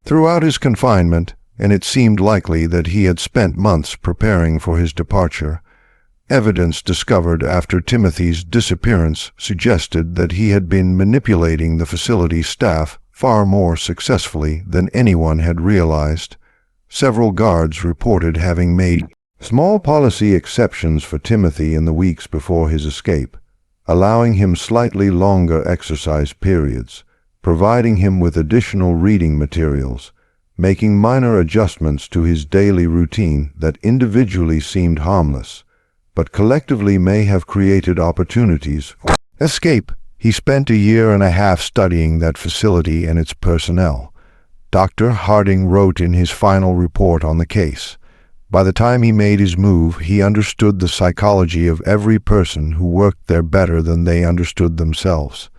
throughout his confinement, and it seemed likely that he had spent months preparing for his departure. Evidence discovered after Timothy's disappearance suggested that he had been manipulating the facility staff far more successfully than anyone had realized. Several guards reported having made small policy exceptions for Timothy in the weeks before his escape. allowing him slightly longer exercise periods, providing him with additional reading materials, making minor adjustments to his daily routine that individually seemed harmless, but collectively may have created opportunities for escape. He spent a year and a half studying that facility and its personnel. Dr. Harding wrote in his final report on the case, "By the time he made his move, he understood the psychology of every person who worked there better than they understood themselves.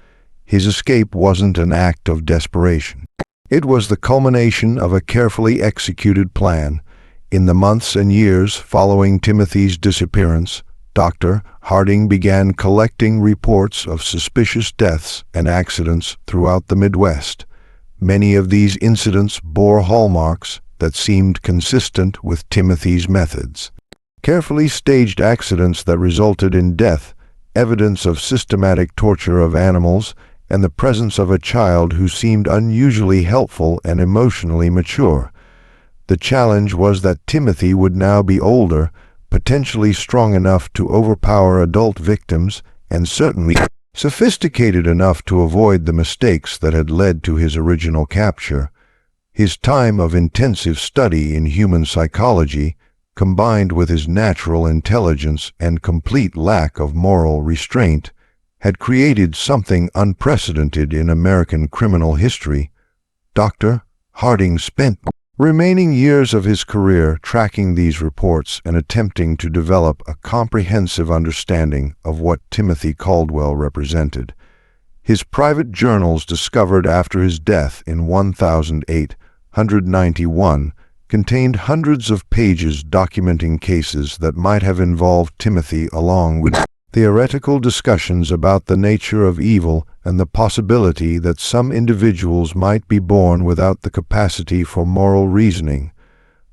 His escape wasn't an act of desperation. It was the culmination of a carefully executed plan. In the months and years following Timothy's disappearance, Dr. Harding began collecting reports of suspicious deaths and accidents throughout the Midwest. Many of these incidents bore hallmarks that seemed consistent with Timothy's methods. Carefully staged accidents that resulted in death, evidence of systematic torture of animals, and the presence of a child who seemed unusually helpful and emotionally mature. The challenge was that Timothy would now be older, potentially strong enough to overpower adult victims, and certainly sophisticated enough to avoid the mistakes that had led to his original capture. His time of intensive study in human psychology, combined with his natural intelligence and complete lack of moral restraint, had created something unprecedented in American criminal history. Dr. Harding spent remaining years of his career tracking these reports and attempting to develop a comprehensive understanding of what Timothy Caldwell represented. His private journals, discovered after his death in 1891, contained hundreds of pages documenting cases that might have involved Timothy, along with theoretical discussions about the nature of evil and the possibility that some individuals might be born without the capacity for moral reasoning.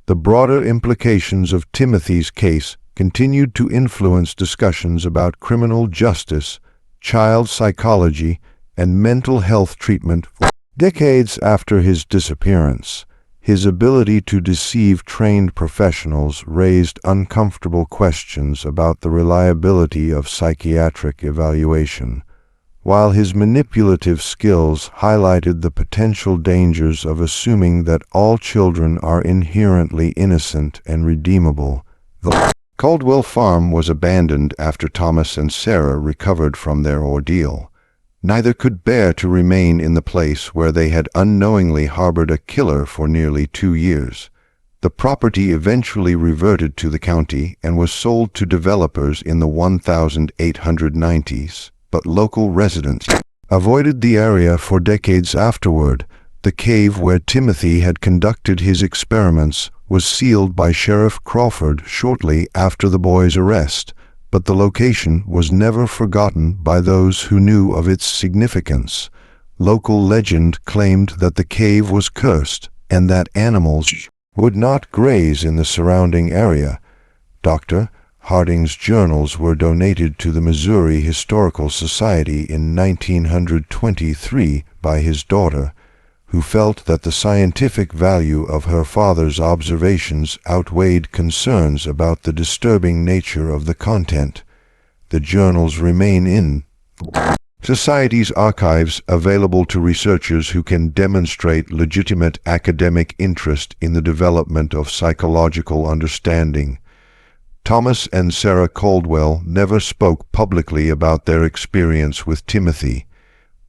The broader implications of Timothy's case continued to influence discussions about criminal justice, child psychology, and mental health treatment for decades after his disappearance. His ability to deceive trained professionals raised uncomfortable questions about the reliability of psychiatric evaluation, while his manipulative skills highlighted the potential dangers of assuming that all children are inherently innocent and redeemable. The Caldwell farm was abandoned after Thomas and Sarah recovered from their ordeal. Neither could bear to remain in the place where they had unknowingly harbored a killer for nearly 2 years. The property eventually reverted to the county and was sold to developers in the 1890s, but local residents avoided the area for decades afterward. The cave where Timothy had conducted his experiments was sealed by Sheriff Crawford shortly after the boy's arrest, but the location was never forgotten by those who knew of its significance. Local legend claimed that the cave was cursed and that animals would not graze in the surrounding area. Dr. Harding's journals were donated to the Missouri Historical Society in 1923 by his daughter, who felt that the scientific value of her father's observations outweighed concerns about the disturbing nature of the content. The journals remain in Society's archives, available to researchers who can demonstrate legitimate academic interest in the development of psychological understanding. Thomas and Sarah Caldwell never spoke publicly about their experience with Timothy,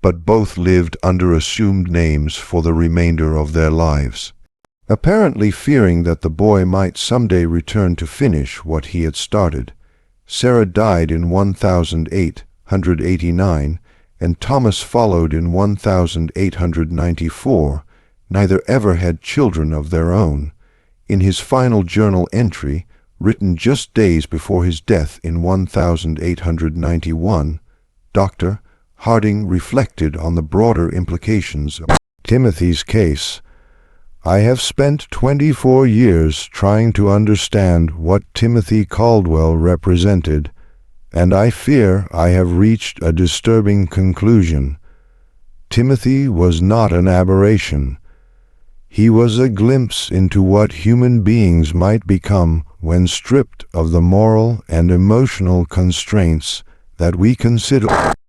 but both lived under assumed names for the remainder of their lives. Apparently fearing that the boy might someday return to finish what he had started, Sarah died in 1889, and Thomas followed in 1894. Neither ever had children of their own. In his final journal entry, written just days before his death in 1891, Dr. Harding reflected on the broader implications of Timothy's case. "I have spent 24 years trying to understand what Timothy Caldwell represented, and I fear I have reached a disturbing conclusion. Timothy was not an aberration. He was a glimpse into what human beings might become when stripped of the moral and emotional constraints that we consider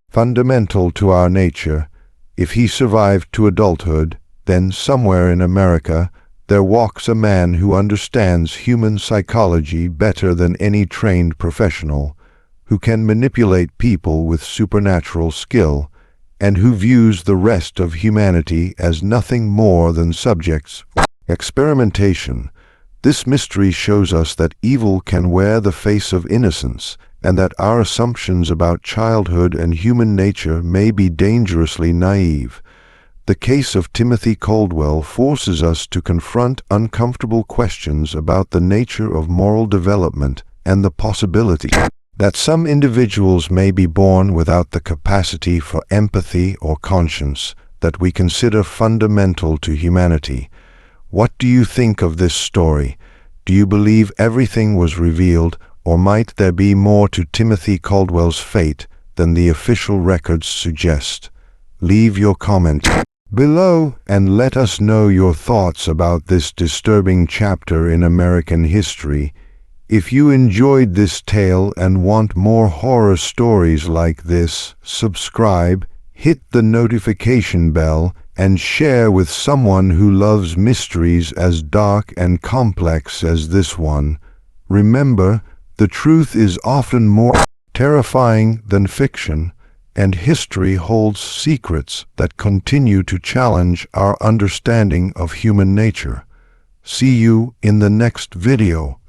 fundamental to our nature. If he survived to adulthood, then somewhere in America there walks a man who understands human psychology better than any trained professional, who can manipulate people with supernatural skill, and who views the rest of humanity as nothing more than subjects for experimentation. This mystery shows us that evil can wear the face of innocence, and that our assumptions about childhood and human nature may be dangerously naive. The case of Timothy Caldwell forces us to confront uncomfortable questions about the nature of moral development and the possibility that some individuals may be born without the capacity for empathy or conscience that we consider fundamental to humanity. What do you think of this story? Do you believe everything was revealed, or might there be more to Timothy Caldwell's fate than the official records suggest? Leave your comment below and let us know your thoughts about this disturbing chapter in American history. If you enjoyed this tale and want more horror stories like this, subscribe, hit the notification bell, and share with someone who loves mysteries as dark and complex as this one. Remember, the truth is often more terrifying than fiction, and history holds secrets that continue to challenge our understanding of human nature. See you in the next video.